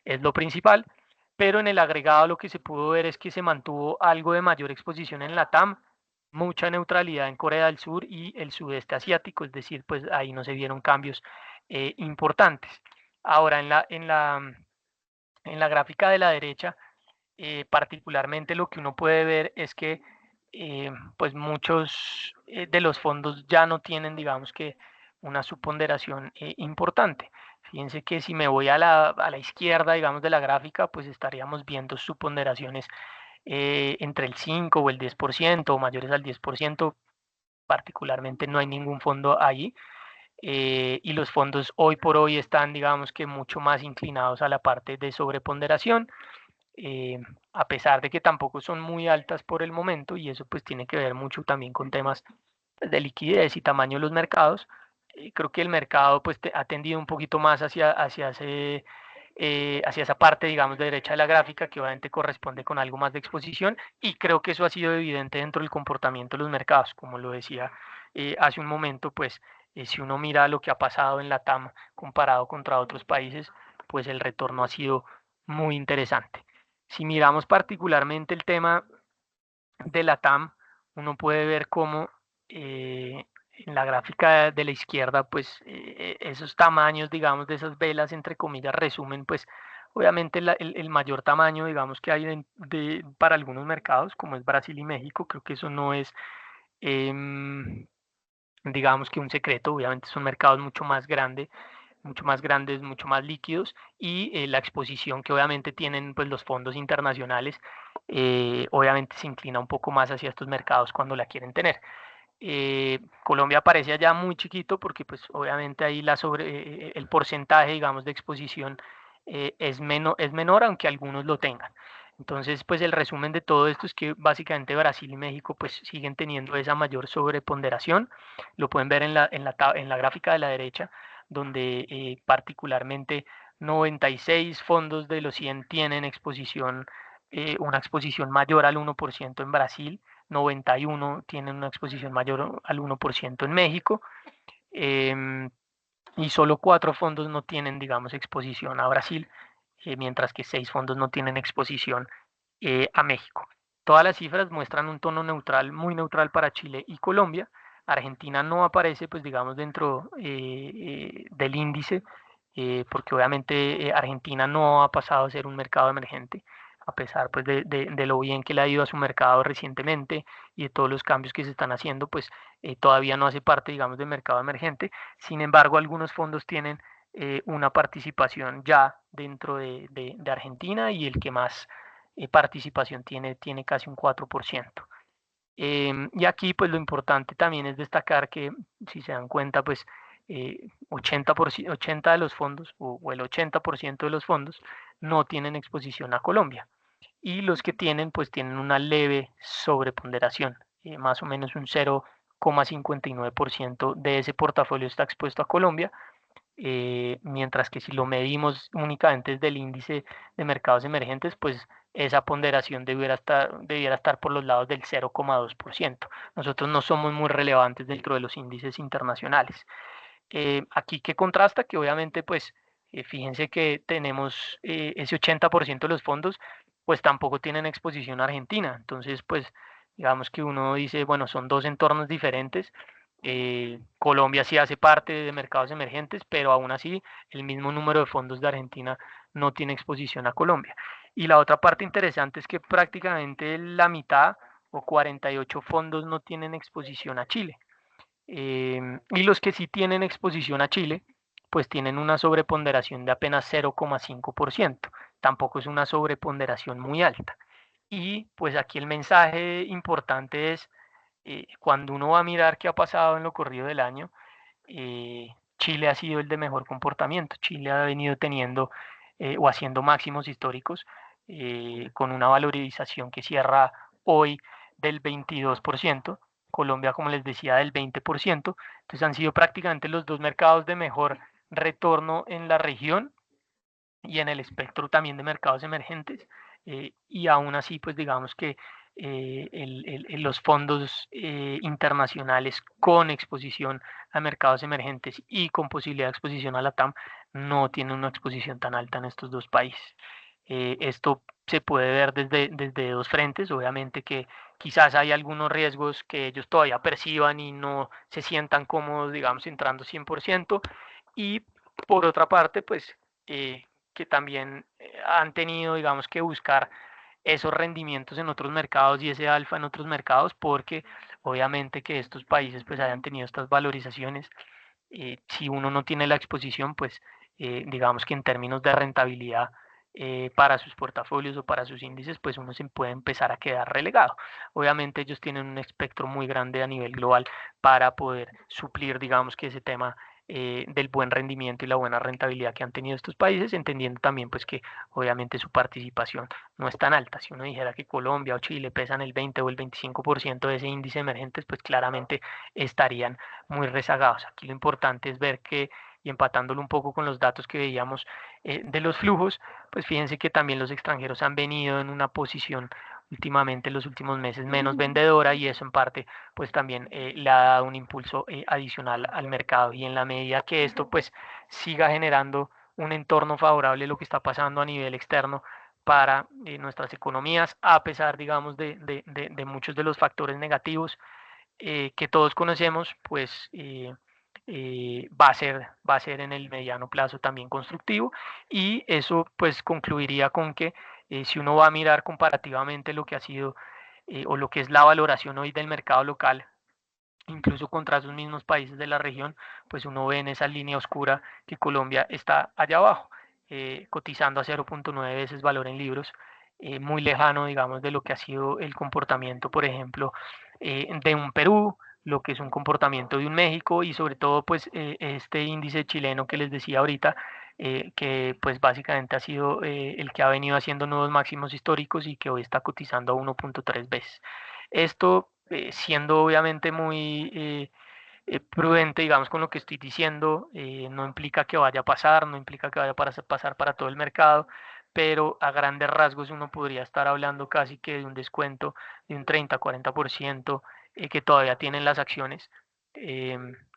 es lo principal. Pero en el agregado lo que se pudo ver es que se mantuvo algo de mayor exposición en la TAM, mucha neutralidad en Corea del Sur y el sudeste asiático, es decir, pues ahí no se vieron cambios importantes. Ahora, en la gráfica de la derecha, particularmente lo que uno puede ver es que pues muchos de los fondos ya no tienen, digamos que, una subponderación importante. Fíjense que si me voy a la izquierda, digamos, de la gráfica, pues estaríamos viendo subponderaciones entre el 5 o el 10% o mayores al 10%. Particularmente no hay ningún fondo allí. Y los fondos hoy por hoy están, digamos que, mucho más inclinados a la parte de sobreponderación, eh, a pesar de que tampoco son muy altas por el momento, y eso pues tiene que ver mucho también con temas pues, de liquidez y tamaño de los mercados. Creo que el mercado pues ha tendido un poquito más hacia esa parte, digamos, de derecha de la gráfica, que obviamente corresponde con algo más de exposición, y creo que eso ha sido evidente dentro del comportamiento de los mercados. Como lo decía hace un momento, pues si uno mira lo que ha pasado en la TAM comparado contra otros países, pues el retorno ha sido muy interesante. Si miramos particularmente el tema de la TAM, uno puede ver cómo en la gráfica de la izquierda, pues esos tamaños, digamos, de esas velas, entre comillas, resumen, pues obviamente el mayor tamaño, digamos, que hay para algunos mercados, como es Brasil y México. Creo que eso no es, digamos, que un secreto. Obviamente son mercados mucho más grandes, mucho más líquidos, y la exposición que obviamente tienen pues los fondos internacionales, obviamente se inclina un poco más hacia estos mercados cuando la quieren tener. Colombia parece allá muy chiquito porque pues obviamente ahí el porcentaje, digamos, de exposición es menor, aunque algunos lo tengan. Entonces, pues el resumen de todo esto es que básicamente Brasil y México pues siguen teniendo esa mayor sobreponderación. Lo pueden ver en la gráfica de la derecha, donde particularmente 96 fondos de los 100 tienen exposición, una exposición mayor al 1% en Brasil. 91 tienen una exposición mayor al 1% en México, eh, y solo 4 fondos no tienen, digamos, exposición a Brasil, mientras que 6 fondos no tienen exposición a México. Todas las cifras muestran un tono neutral, muy neutral para Chile y Colombia. Argentina no aparece, pues digamos, dentro del índice, porque obviamente Argentina no ha pasado a ser un mercado emergente, a pesar pues de lo bien que le ha ido a su mercado recientemente y de todos los cambios que se están haciendo, pues todavía no hace parte, digamos, del mercado emergente. Sin embargo, algunos fondos tienen una participación ya dentro de Argentina, y el que más participación tiene casi un 4%. Y aquí pues lo importante también es destacar que, si se dan cuenta, pues 80 de los fondos, o el 80% de los fondos no tienen exposición a Colombia, y los que tienen pues tienen una leve sobreponderación, más o menos un 0,59% de ese portafolio está expuesto a Colombia, mientras que si lo medimos únicamente desde el índice de mercados emergentes, pues esa ponderación debiera estar por los lados del 0,2%. Nosotros no somos muy relevantes dentro de los índices internacionales. Aquí que contrasta que obviamente pues fíjense que tenemos ese 80% de los fondos pues tampoco tienen exposición a Argentina. Entonces pues digamos que uno dice, bueno, son dos entornos diferentes. Colombia sí hace parte de mercados emergentes, pero aún así el mismo número de fondos de Argentina no tiene exposición a Colombia. Y la otra parte interesante es que prácticamente la mitad, o 48 fondos, no tienen exposición a Chile. Y los que sí tienen exposición a Chile, pues tienen una sobreponderación de apenas 0,5%. Tampoco es una sobreponderación muy alta. Y pues aquí el mensaje importante es, cuando uno va a mirar qué ha pasado en lo corrido del año, Chile ha sido el de mejor comportamiento. Chile ha venido teniendo o haciendo máximos históricos, con una valorización que cierra hoy del 22%. Colombia, como les decía, del 20%. Entonces han sido prácticamente los dos mercados de mejor retorno en la región y en el espectro también de mercados emergentes. Y aún así, pues digamos que los fondos internacionales con exposición a mercados emergentes y con posibilidad de exposición a la TAM no tienen una exposición tan alta en estos dos países. Esto se puede ver desde dos frentes. Obviamente que quizás hay algunos riesgos que ellos todavía perciban y no se sientan cómodos, digamos, entrando 100%. Y por otra parte, pues que también han tenido, digamos, que buscar esos rendimientos en otros mercados y ese alfa en otros mercados, porque obviamente que estos países pues hayan tenido estas valorizaciones, si uno no tiene la exposición, pues digamos que en términos de rentabilidad para sus portafolios o para sus índices, pues uno se puede empezar a quedar relegado. Obviamente ellos tienen un espectro muy grande a nivel global para poder suplir, digamos, que ese tema del buen rendimiento y la buena rentabilidad que han tenido estos países, entendiendo también pues que obviamente su participación no es tan alta. Si uno dijera que Colombia o Chile pesan el 20 o el 25% de ese índice emergentes, pues claramente estarían muy rezagados. Aquí lo importante es ver que, y empatándolo un poco con los datos que veíamos de los flujos, pues fíjense que también los extranjeros han venido en una posición últimamente, en los últimos meses, menos vendedora, y eso en parte pues también le ha dado un impulso adicional al mercado. Y en la medida que esto pues siga generando un entorno favorable, lo que está pasando a nivel externo, para nuestras economías, a pesar, digamos, de muchos de los factores negativos que todos conocemos, pues va a ser en el mediano plazo también constructivo, y eso pues concluiría con que si uno va a mirar comparativamente lo que ha sido o lo que es la valoración hoy del mercado local, incluso contra esos mismos países de la región, pues uno ve en esa línea oscura que Colombia está allá abajo, cotizando a 0.9 veces valor en libros, muy lejano, digamos, de lo que ha sido el comportamiento, por ejemplo, de un Perú, lo que es un comportamiento de un México, y sobre todo, pues, este índice chileno que les decía ahorita, que pues básicamente ha sido el que ha venido haciendo nuevos máximos históricos y que hoy está cotizando a 1.3 veces. Esto siendo obviamente muy prudente, digamos, con lo que estoy diciendo, no implica que vaya a pasar, no implica que vaya a pasar para todo el mercado, pero a grandes rasgos uno podría estar hablando casi que de un descuento de un 30-40% que todavía tienen las acciones.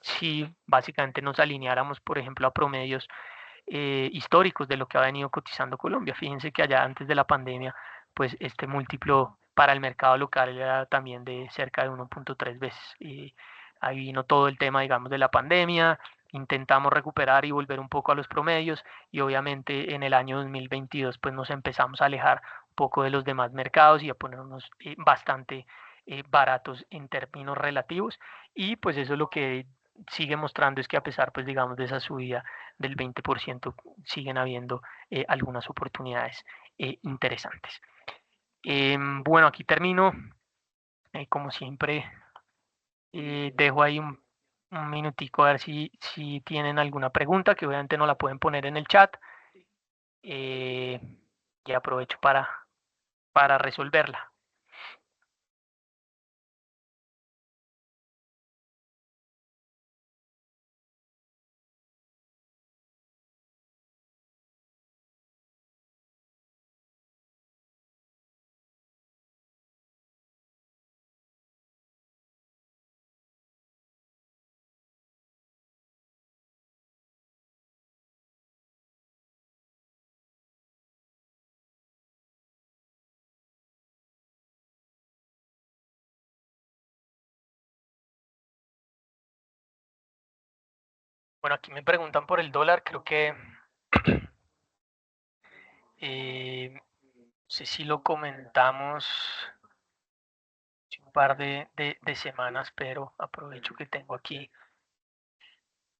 Si básicamente nos alineáramos, por ejemplo, a promedios históricos de lo que ha venido cotizando Colombia. Fíjense que allá antes de la pandemia, pues este múltiplo para el mercado local era también de cerca de 1.3 veces. Y ahí vino todo el tema, digamos, de la pandemia. Intentamos recuperar y volver un poco a los promedios, y obviamente en el año 2022 pues nos empezamos a alejar un poco de los demás mercados y a ponernos bastante baratos en términos relativos, y pues eso es lo que sigue mostrando es que a pesar pues digamos de esa subida del 20%, siguen habiendo algunas oportunidades interesantes. Bueno, aquí termino. Como siempre, dejo ahí un minutico a ver si tienen alguna pregunta, que obviamente no la pueden poner en el chat, eh, y aprovecho para resolverla. Bueno, aquí me preguntan por el dólar, creo que no sé si lo comentamos un par de semanas, pero aprovecho que tengo aquí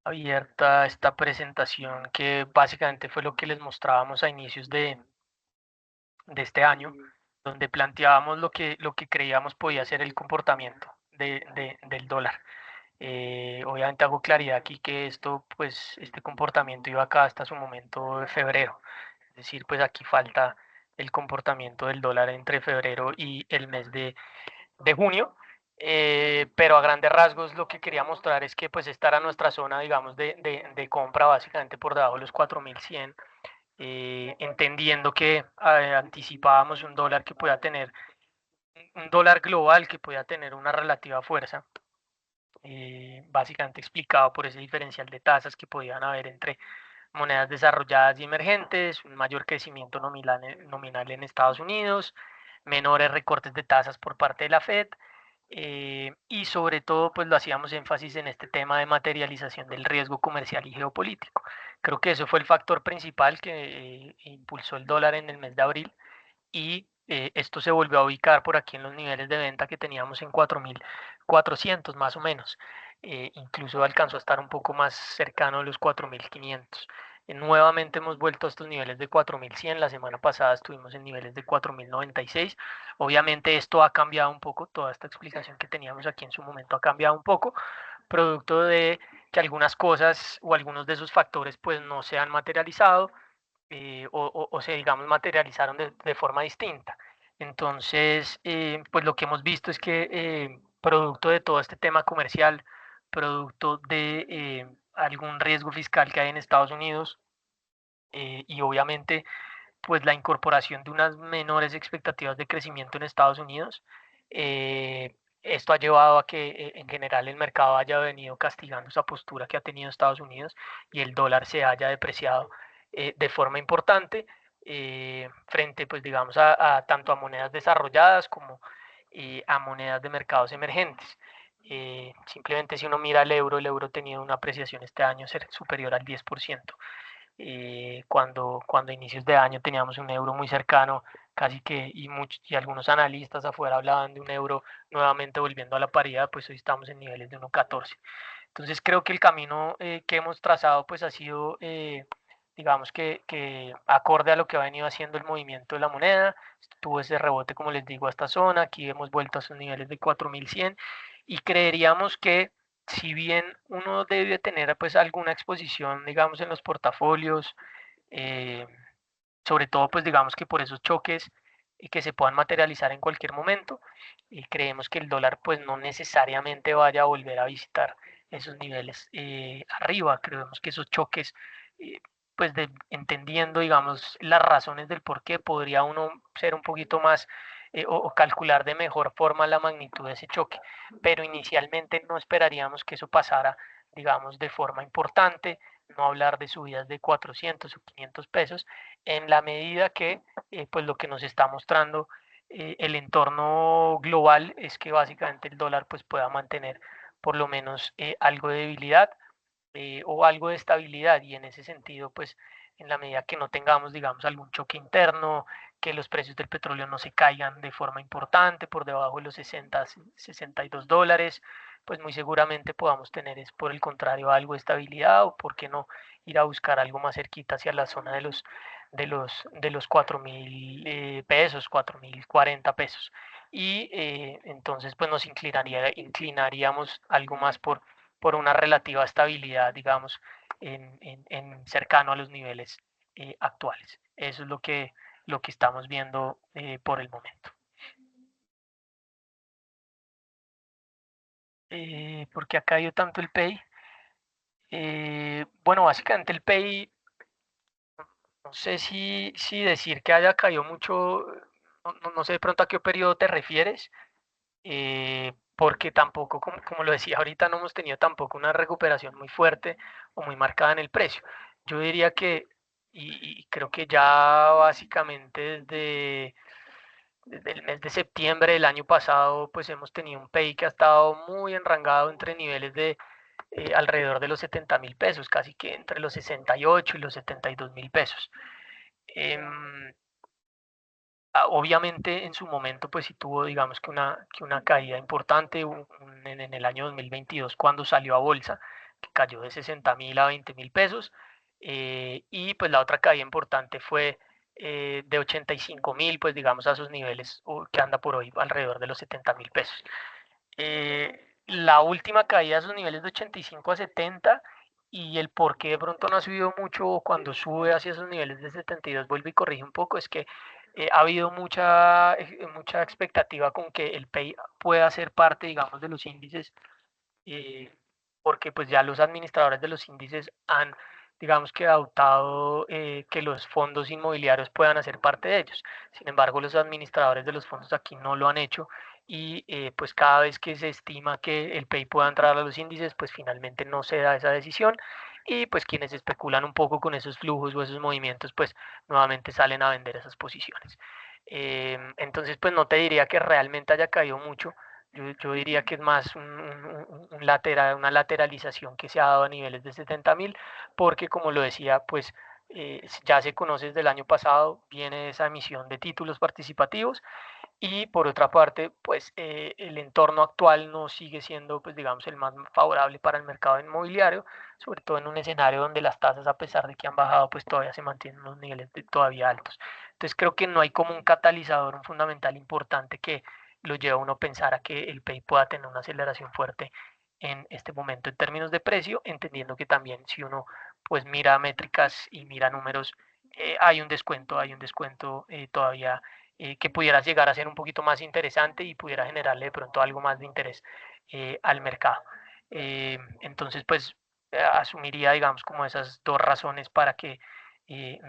abierta esta presentación, que básicamente fue lo que les mostrábamos a inicios de este año, donde planteábamos lo que creíamos podía ser el comportamiento del dólar. Obviamente hago claridad aquí que esto, pues, este comportamiento iba acá hasta su momento de febrero. Es decir, pues aquí falta el comportamiento del dólar entre febrero y el mes de junio. Pero a grandes rasgos lo que quería mostrar es que pues esta era nuestra zona, digamos, de compra básicamente por debajo de los 4.100, entendiendo que anticipábamos un dólar que pueda tener, un dólar global que pueda tener una relativa fuerza, básicamente explicado por ese diferencial de tasas que podían haber entre monedas desarrolladas y emergentes, un mayor crecimiento nominal en Estados Unidos, menores recortes de tasas por parte de la Fed, y sobre todo pues lo hacíamos énfasis en este tema de materialización del riesgo comercial y geopolítico. Creo que eso fue el factor principal que impulsó el dólar en el mes de abril, y esto se volvió a ubicar por aquí en los niveles de venta que teníamos en 4.400 más o menos. Incluso alcanzó a estar un poco más cercano a los 4.500. Nuevamente hemos vuelto a estos niveles de 4.100. La semana pasada estuvimos en niveles de 4.096. Obviamente esto ha cambiado un poco, toda esta explicación que teníamos aquí en su momento ha cambiado un poco, producto de que algunas cosas o algunos de esos factores pues no se han materializado, o se, digamos, materializaron de forma distinta. Entonces, pues lo que hemos visto es que producto de todo este tema comercial, producto de algún riesgo fiscal que hay en Estados Unidos, y obviamente pues la incorporación de unas menores expectativas de crecimiento en Estados Unidos, esto ha llevado a que en general el mercado haya venido castigando esa postura que ha tenido Estados Unidos y el dólar se haya depreciado de forma importante. frente, pues digamos, a tanto a monedas desarrolladas como a monedas de mercados emergentes. Simplemente si uno mira el euro tenía una apreciación este año superior al 10%. Cuando a inicios de año teníamos un euro muy cercano, casi que, y algunos analistas afuera hablaban de un euro nuevamente volviendo a la paridad, pues hoy estamos en niveles de 1,14. Entonces creo que el camino que hemos trazado pues ha sido, digamos que acorde a lo que ha venido haciendo el movimiento de la moneda. Tuvo ese rebote, como les digo, a esta zona. Aquí hemos vuelto a sus niveles de 4.100 y creeríamos que si bien uno debe tener pues alguna exposición, digamos, en los portafolios, eh, sobre todo pues digamos que por esos choques y que se puedan materializar en cualquier momento, y creemos que el dólar pues no necesariamente vaya a volver a visitar esos niveles arriba. Creemos que esos choques, eh, pues entendiendo digamos las razones del por qué, podría uno ser un poquito más o calcular de mejor forma la magnitud de ese choque, pero inicialmente no esperaríamos que eso pasara digamos de forma importante, no hablar de subidas de 400 o 500 pesos, en la medida que pues lo que nos está mostrando el entorno global es que básicamente el dólar pues pueda mantener por lo menos algo de debilidad o algo de estabilidad, y en ese sentido pues en la medida que no tengamos digamos algún choque interno, que los precios del petróleo no se caigan de forma importante por debajo de los 62 dólares, pues muy seguramente podamos tener es por el contrario algo de estabilidad, o por qué no ir a buscar algo más cerquita hacia la zona de los 4.000 pesos, 4.040 pesos. Y entonces pues nos inclinaríamos algo más por una relativa estabilidad, digamos, en cercano a los niveles actuales. Eso es lo que estamos viendo por el momento. ¿Por qué ha caído tanto el PEI? Bueno, básicamente el PEI, no sé si decir que haya caído mucho, no sé de pronto a qué periodo te refieres, porque tampoco, como lo decía ahorita, no hemos tenido tampoco una recuperación muy fuerte o muy marcada en el precio. Yo diría que, y creo que ya básicamente desde el mes de septiembre del año pasado, pues hemos tenido un PEI que ha estado muy enrangado entre niveles de alrededor de los 70.000 pesos, casi que entre los 68 y los 72.000 pesos. Em, Obviamente en su momento pues sí tuvo digamos que una caída importante en el año 2022 cuando salió a bolsa, que cayó de 60.000 a 20.000 pesos, y pues la otra caída importante fue de 85.000 pues digamos a sus niveles que anda por hoy alrededor de los 70.000 pesos. La última caída a sus niveles de 85 a 70, y el por qué de pronto no ha subido mucho cuando sube hacia esos niveles de 72, vuelve y corrige un poco, es que ha habido mucha expectativa con que el PEI pueda ser parte, digamos, de los índices, eh, porque pues ya los administradores de los índices han, digamos que adoptado que los fondos inmobiliarios puedan hacer parte de ellos. Sin embargo, los administradores de los fondos aquí no lo han hecho, y pues cada vez que se estima que el PEI pueda entrar a los índices, pues finalmente no se da esa decisión, y pues quienes especulan un poco con esos flujos o esos movimientos, pues nuevamente salen a vender esas posiciones. Entonces, pues no te diría que realmente haya caído mucho. Yo diría que es más una lateralización que se ha dado a niveles de 70.000, porque como lo decía, pues ya se conoce desde el año pasado, viene esa emisión de títulos participativos, y por otra parte, pues el entorno actual no sigue siendo, pues digamos, el más favorable para el mercado inmobiliario, sobre todo en un escenario donde las tasas, a pesar de que han bajado, pues todavía se mantienen en unos niveles todavía altos. Entonces creo que no hay como un catalizador, un fundamental importante que lo lleva a uno a pensar a que el PEI pueda tener una aceleración fuerte en este momento en términos de precio, entendiendo que también si uno pues mira métricas y mira números, hay un descuento todavía que pudiera llegar a ser un poquito más interesante y pudiera generarle de pronto algo más de interés al mercado. Entonces, pues asumiría, digamos, como esas dos razones para que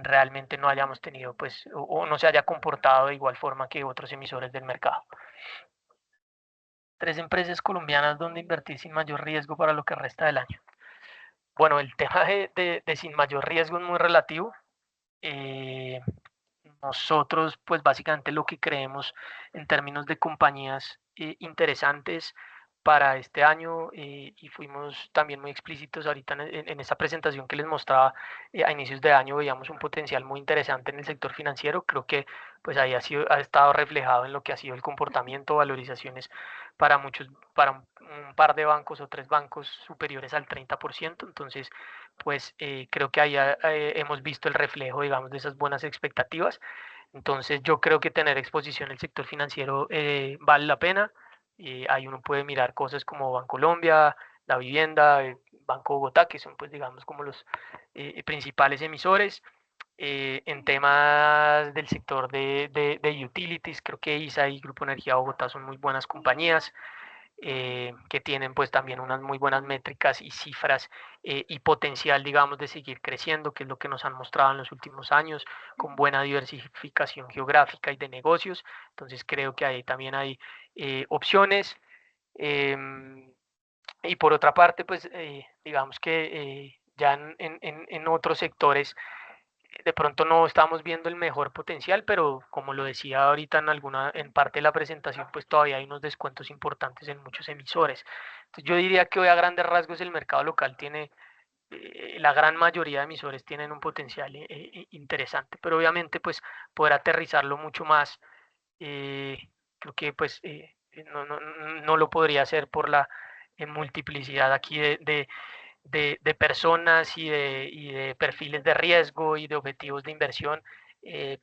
realmente no hayamos tenido, pues, o no se haya comportado de igual forma que otros emisores del mercado. Tres empresas colombianas donde invertir sin mayor riesgo para lo que resta del año. Bueno, el tema de sin mayor riesgo es muy relativo. Eh, nosotros, pues básicamente lo que creemos en términos de compañías interesantes para este año, y fuimos también muy explícitos ahorita en esa presentación que les mostraba. A inicios de año veíamos un potencial muy interesante en el sector financiero. Creo que pues ahí ha estado reflejado en lo que ha sido el comportamiento, valorizaciones para muchos, para un par de bancos o tres bancos superiores al 30%. Entonces pues creo que ahí hemos visto el reflejo, digamos, de esas buenas expectativas. Entonces yo creo que tener exposición al sector financiero vale la pena. Ahí uno puede mirar cosas como Bancolombia, La Vivienda, Banco Bogotá, que son pues digamos como los principales emisores. En temas del sector de utilities, creo que ISA y Grupo Energía Bogotá son muy buenas compañías que tienen pues también unas muy buenas métricas y cifras y potencial, digamos, de seguir creciendo, que es lo que nos han mostrado en los últimos años, con buena diversificación geográfica y de negocios. Entonces creo que ahí también hay opciones. em, y por otra parte, pues digamos que ya en otros sectores de pronto no estamos viendo el mejor potencial, pero como lo decía ahorita en parte de la presentación, pues todavía hay unos descuentos importantes en muchos emisores. Entonces yo diría que hoy a grandes rasgos el mercado local tiene, la gran mayoría de emisores tienen un potencial interesante, pero obviamente pues poder aterrizarlo mucho más, eh, creo que pues no lo podría hacer por la multiplicidad aquí de personas y de perfiles de riesgo y de objetivos de inversión,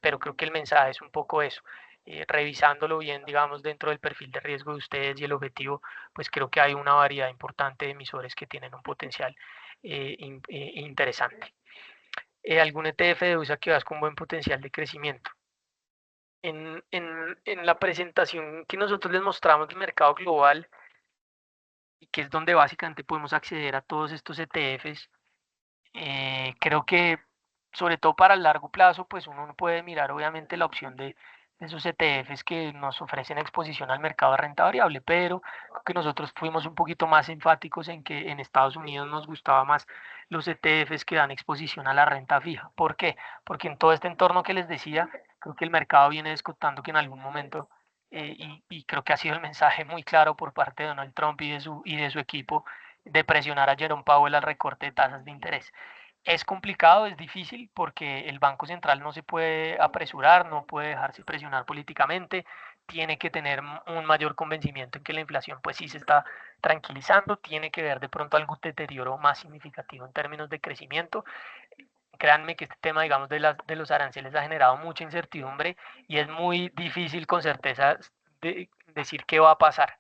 pero creo que el mensaje es un poco eso. Revisándolo bien, digamos, dentro del perfil de riesgo de ustedes y el objetivo, pues creo que hay una variedad importante de emisores que tienen un potencial interesante. ¿Algún ETF de USA que vas con buen potencial de crecimiento? En la presentación que nosotros les mostramos del mercado global, y que es donde básicamente podemos acceder a todos estos ETFs, creo que sobre todo para el largo plazo, pues uno no puede mirar obviamente la opción de esos ETFs que nos ofrecen exposición al mercado de renta variable, pero creo que nosotros fuimos un poquito más enfáticos en que en Estados Unidos nos gustaba más los ETFs que dan exposición a la renta fija. ¿Por qué? Porque en todo este entorno que les decía, creo que el mercado viene descontando que en algún momento, y creo que ha sido el mensaje muy claro por parte de Donald Trump y de su equipo, de presionar a Jerome Powell al recorte de tasas de interés. Es complicado, es difícil porque el Banco Central no se puede apresurar, no puede dejarse presionar políticamente, tiene que tener un mayor convencimiento en que la inflación pues sí se está tranquilizando, tiene que ver de pronto algún deterioro más significativo en términos de crecimiento. Créanme que este tema, digamos, de los aranceles ha generado mucha incertidumbre y es muy difícil con certeza decir qué va a pasar.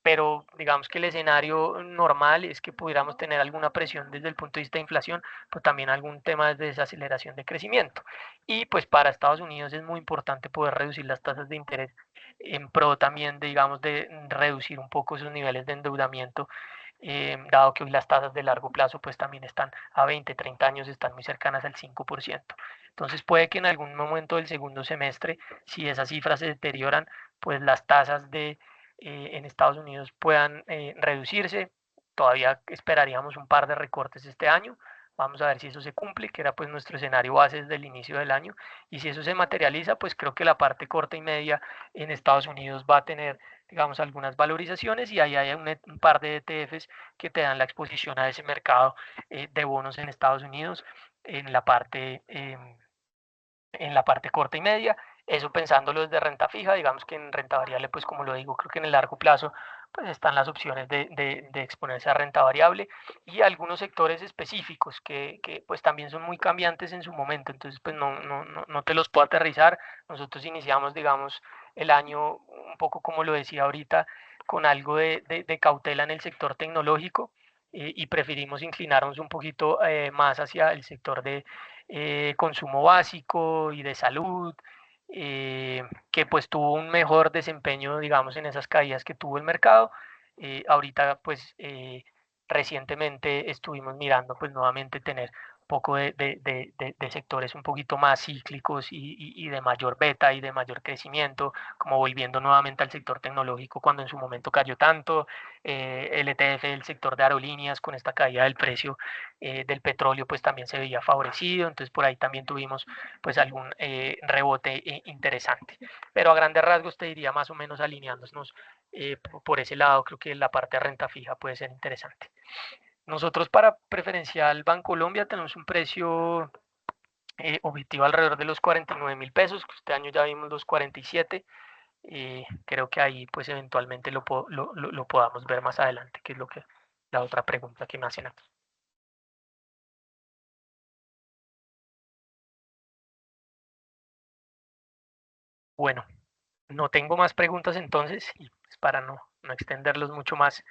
Pero digamos que el escenario normal es que pudiéramos tener alguna presión desde el punto de vista de inflación, pero también algún tema de desaceleración de crecimiento. Y pues para Estados Unidos es muy importante poder reducir las tasas de interés en pro también, digamos, de reducir un poco esos niveles de endeudamiento, dado que hoy las tasas de largo plazo pues también están a 20, 30 años, están muy cercanas al 5%. Entonces puede que en algún momento del segundo semestre, si esas cifras se deterioran, pues las tasas en Estados Unidos puedan reducirse. Todavía esperaríamos un par de recortes este año. Vamos a ver si eso se cumple, que era pues nuestro escenario base desde el inicio del año. Y si eso se materializa, pues creo que la parte corta y media en Estados Unidos va a tener, digamos, algunas valorizaciones y ahí hay un par de ETFs que te dan la exposición a ese mercado de bonos en Estados Unidos en la parte, en la parte corta y media. Eso pensándolo desde renta fija, digamos que en renta variable, pues como lo digo, creo que en el largo plazo pues están las opciones de exponerse a renta variable y algunos sectores específicos que pues también son muy cambiantes en su momento, entonces pues no te los puedo aterrizar. Nosotros iniciamos, digamos, el año un poco como lo decía ahorita, con algo de cautela en el sector tecnológico y preferimos inclinarnos un poquito más hacia el sector de consumo básico y de salud, que pues tuvo un mejor desempeño, digamos, en esas caídas que tuvo el mercado. Ahorita pues recientemente estuvimos mirando pues nuevamente tener poco de sectores un poquito más cíclicos y de mayor beta y de mayor crecimiento, como volviendo nuevamente al sector tecnológico cuando en su momento cayó tanto, el ETF del sector de aerolíneas con esta caída del precio del petróleo pues también se veía favorecido, entonces por ahí también tuvimos pues algún rebote interesante, pero a grandes rasgos te diría más o menos alineándonos por ese lado, creo que la parte de renta fija puede ser interesante. Nosotros para preferencial Bancolombia tenemos un precio objetivo alrededor de los 49.000 pesos, que este año ya vimos los 47. Creo que ahí pues eventualmente lo podamos ver más adelante, que es lo que la otra pregunta que me hacen aquí. Bueno, no tengo más preguntas entonces y pues para no extenderlos mucho más,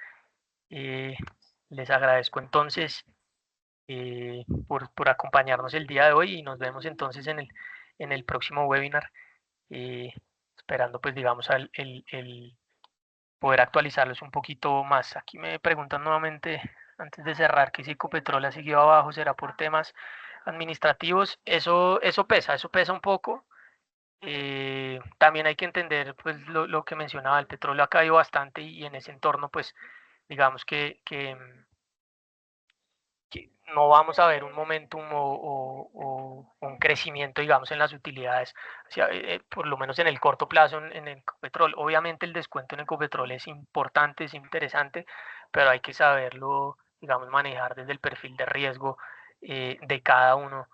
eh, les agradezco entonces por acompañarnos el día de hoy y nos vemos entonces en el próximo webinar, eh, esperando pues digamos el poder actualizarlos un poquito más. Aquí me preguntan nuevamente antes de cerrar que si Ecopetrol ha seguido abajo, será por temas administrativos. Eso pesa un poco. También hay que entender pues lo que mencionaba, el petróleo ha caído bastante y en ese entorno pues digamos que no vamos a ver un momentum o un crecimiento, digamos, en las utilidades, por lo menos en el corto plazo en Ecopetrol. Obviamente el descuento en Ecopetrol es importante, es interesante, pero hay que saberlo, digamos, manejar desde el perfil de riesgo de cada uno,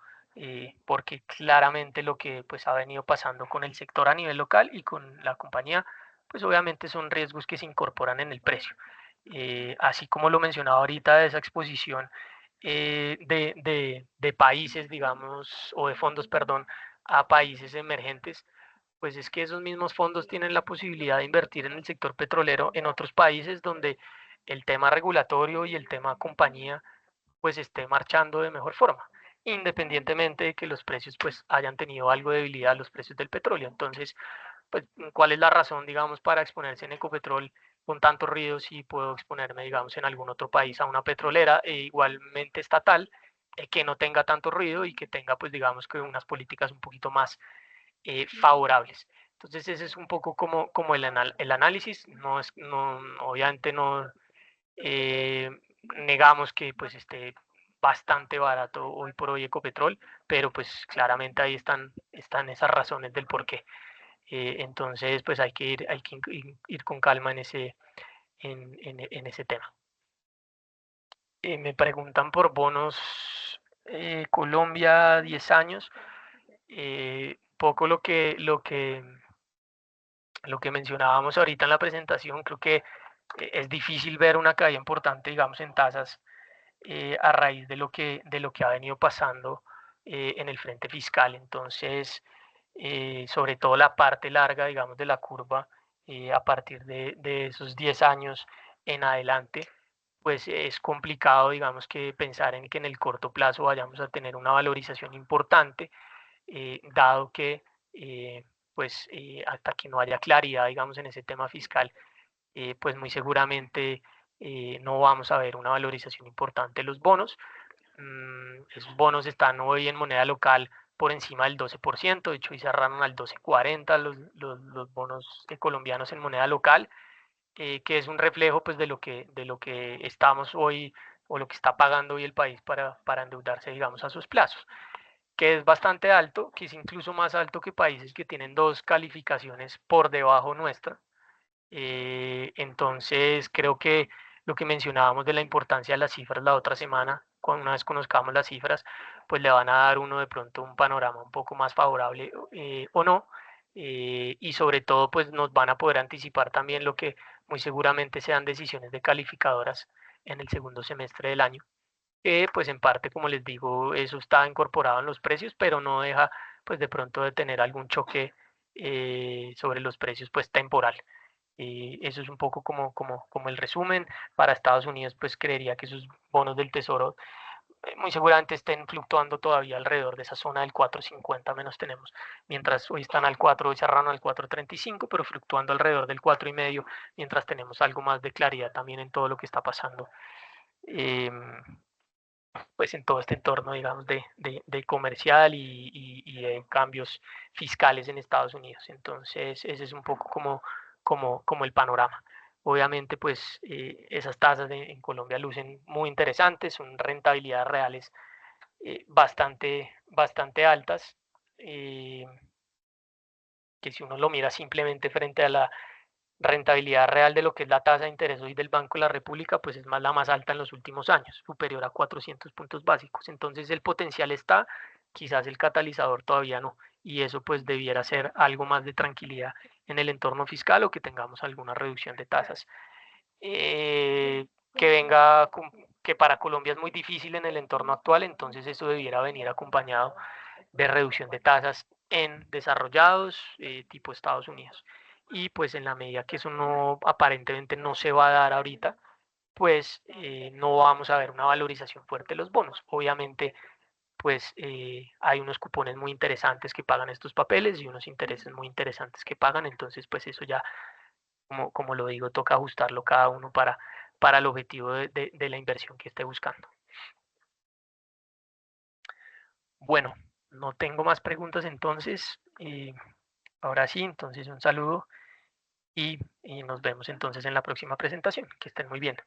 porque claramente lo que pues ha venido pasando con el sector a nivel local y con la compañía, pues obviamente son riesgos que se incorporan en el precio. Así como lo mencionaba ahorita de esa exposición de países, digamos, o de fondos, perdón, a países emergentes, pues es que esos mismos fondos tienen la posibilidad de invertir en el sector petrolero en otros países donde el tema regulatorio y el tema compañía pues esté marchando de mejor forma, independientemente de que los precios pues hayan tenido algo de debilidad los precios del petróleo. Entonces, pues, ¿cuál es la razón, digamos, para exponerse en Ecopetrol con tanto ruido si puedo exponerme, digamos, en algún otro país a una petrolera igualmente estatal que no tenga tanto ruido y que tenga, pues, digamos, que unas políticas un poquito más favorables? Entonces, ese es un poco como el análisis. No es, no, obviamente no negamos que pues esté bastante barato hoy por hoy Ecopetrol, pero pues claramente ahí están esas razones del por qué. Entonces, pues hay que ir con calma en ese tema. Me preguntan por bonos Colombia 10 años. Poco lo que mencionábamos ahorita en la presentación, creo que es difícil ver una caída importante, digamos, en tasas a raíz de lo que ha venido pasando en el frente fiscal. Entonces, sobre todo la parte larga, digamos, de la curva, a partir de esos 10 años en adelante, pues es complicado, digamos, que pensar en que en el corto plazo vayamos a tener una valorización importante, dado que, pues, hasta que no haya claridad, digamos, en ese tema fiscal, pues muy seguramente no vamos a ver una valorización importante de los bonos. Esos bonos están hoy en moneda local por encima del 12%, de hecho hoy cerraron al 12,40 los bonos colombianos en moneda local, que es un reflejo pues de lo que estamos hoy o lo que está pagando hoy el país para endeudarse, digamos, a sus plazos, que es bastante alto, que es incluso más alto que países que tienen dos calificaciones por debajo nuestra. Entonces, creo que lo que mencionábamos de la importancia de las cifras la otra semana, cuando una vez conozcamos las cifras, pues le van a dar uno de pronto un panorama un poco más favorable o no. Y sobre todo, pues nos van a poder anticipar también lo que muy seguramente sean decisiones de calificadoras en el segundo semestre del año. Pues en parte, como les digo, eso está incorporado en los precios, pero no deja pues de pronto de tener algún choque sobre los precios pues temporal. Eso es un poco como el resumen. Para Estados Unidos, pues creería que sus bonos del tesoro muy seguramente estén fluctuando todavía alrededor de esa zona del 4,50 menos tenemos. Mientras hoy están al 4, hoy cerraron al 4,35, pero fluctuando alrededor del 4,5, mientras tenemos algo más de claridad también en todo lo que está pasando. pues en todo este entorno, digamos, de comercial y de cambios fiscales en Estados Unidos. Entonces, ese es un poco como el panorama. Obviamente, pues esas tasas en Colombia lucen muy interesantes, son rentabilidades reales bastante altas, que si uno lo mira simplemente frente a la rentabilidad real de lo que es la tasa de interés hoy del Banco de la República, pues es más la más alta en los últimos años, superior a 400 puntos básicos. Entonces el potencial está, quizás el catalizador todavía no. Y eso pues debiera ser algo más de tranquilidad en el entorno fiscal o que tengamos alguna reducción de tasas. Que venga, que para Colombia es muy difícil en el entorno actual, entonces eso debiera venir acompañado de reducción de tasas en desarrollados tipo Estados Unidos. Y pues en la medida que eso no aparentemente no se va a dar ahorita, pues no vamos a ver una valorización fuerte de los bonos. Obviamente, pues hay unos cupones muy interesantes que pagan estos papeles y unos intereses muy interesantes que pagan, entonces pues eso ya, como lo digo, toca ajustarlo cada uno para el objetivo de la inversión que esté buscando. Bueno, no tengo más preguntas entonces. Ahora sí, entonces un saludo y nos vemos entonces en la próxima presentación. Que estén muy bien.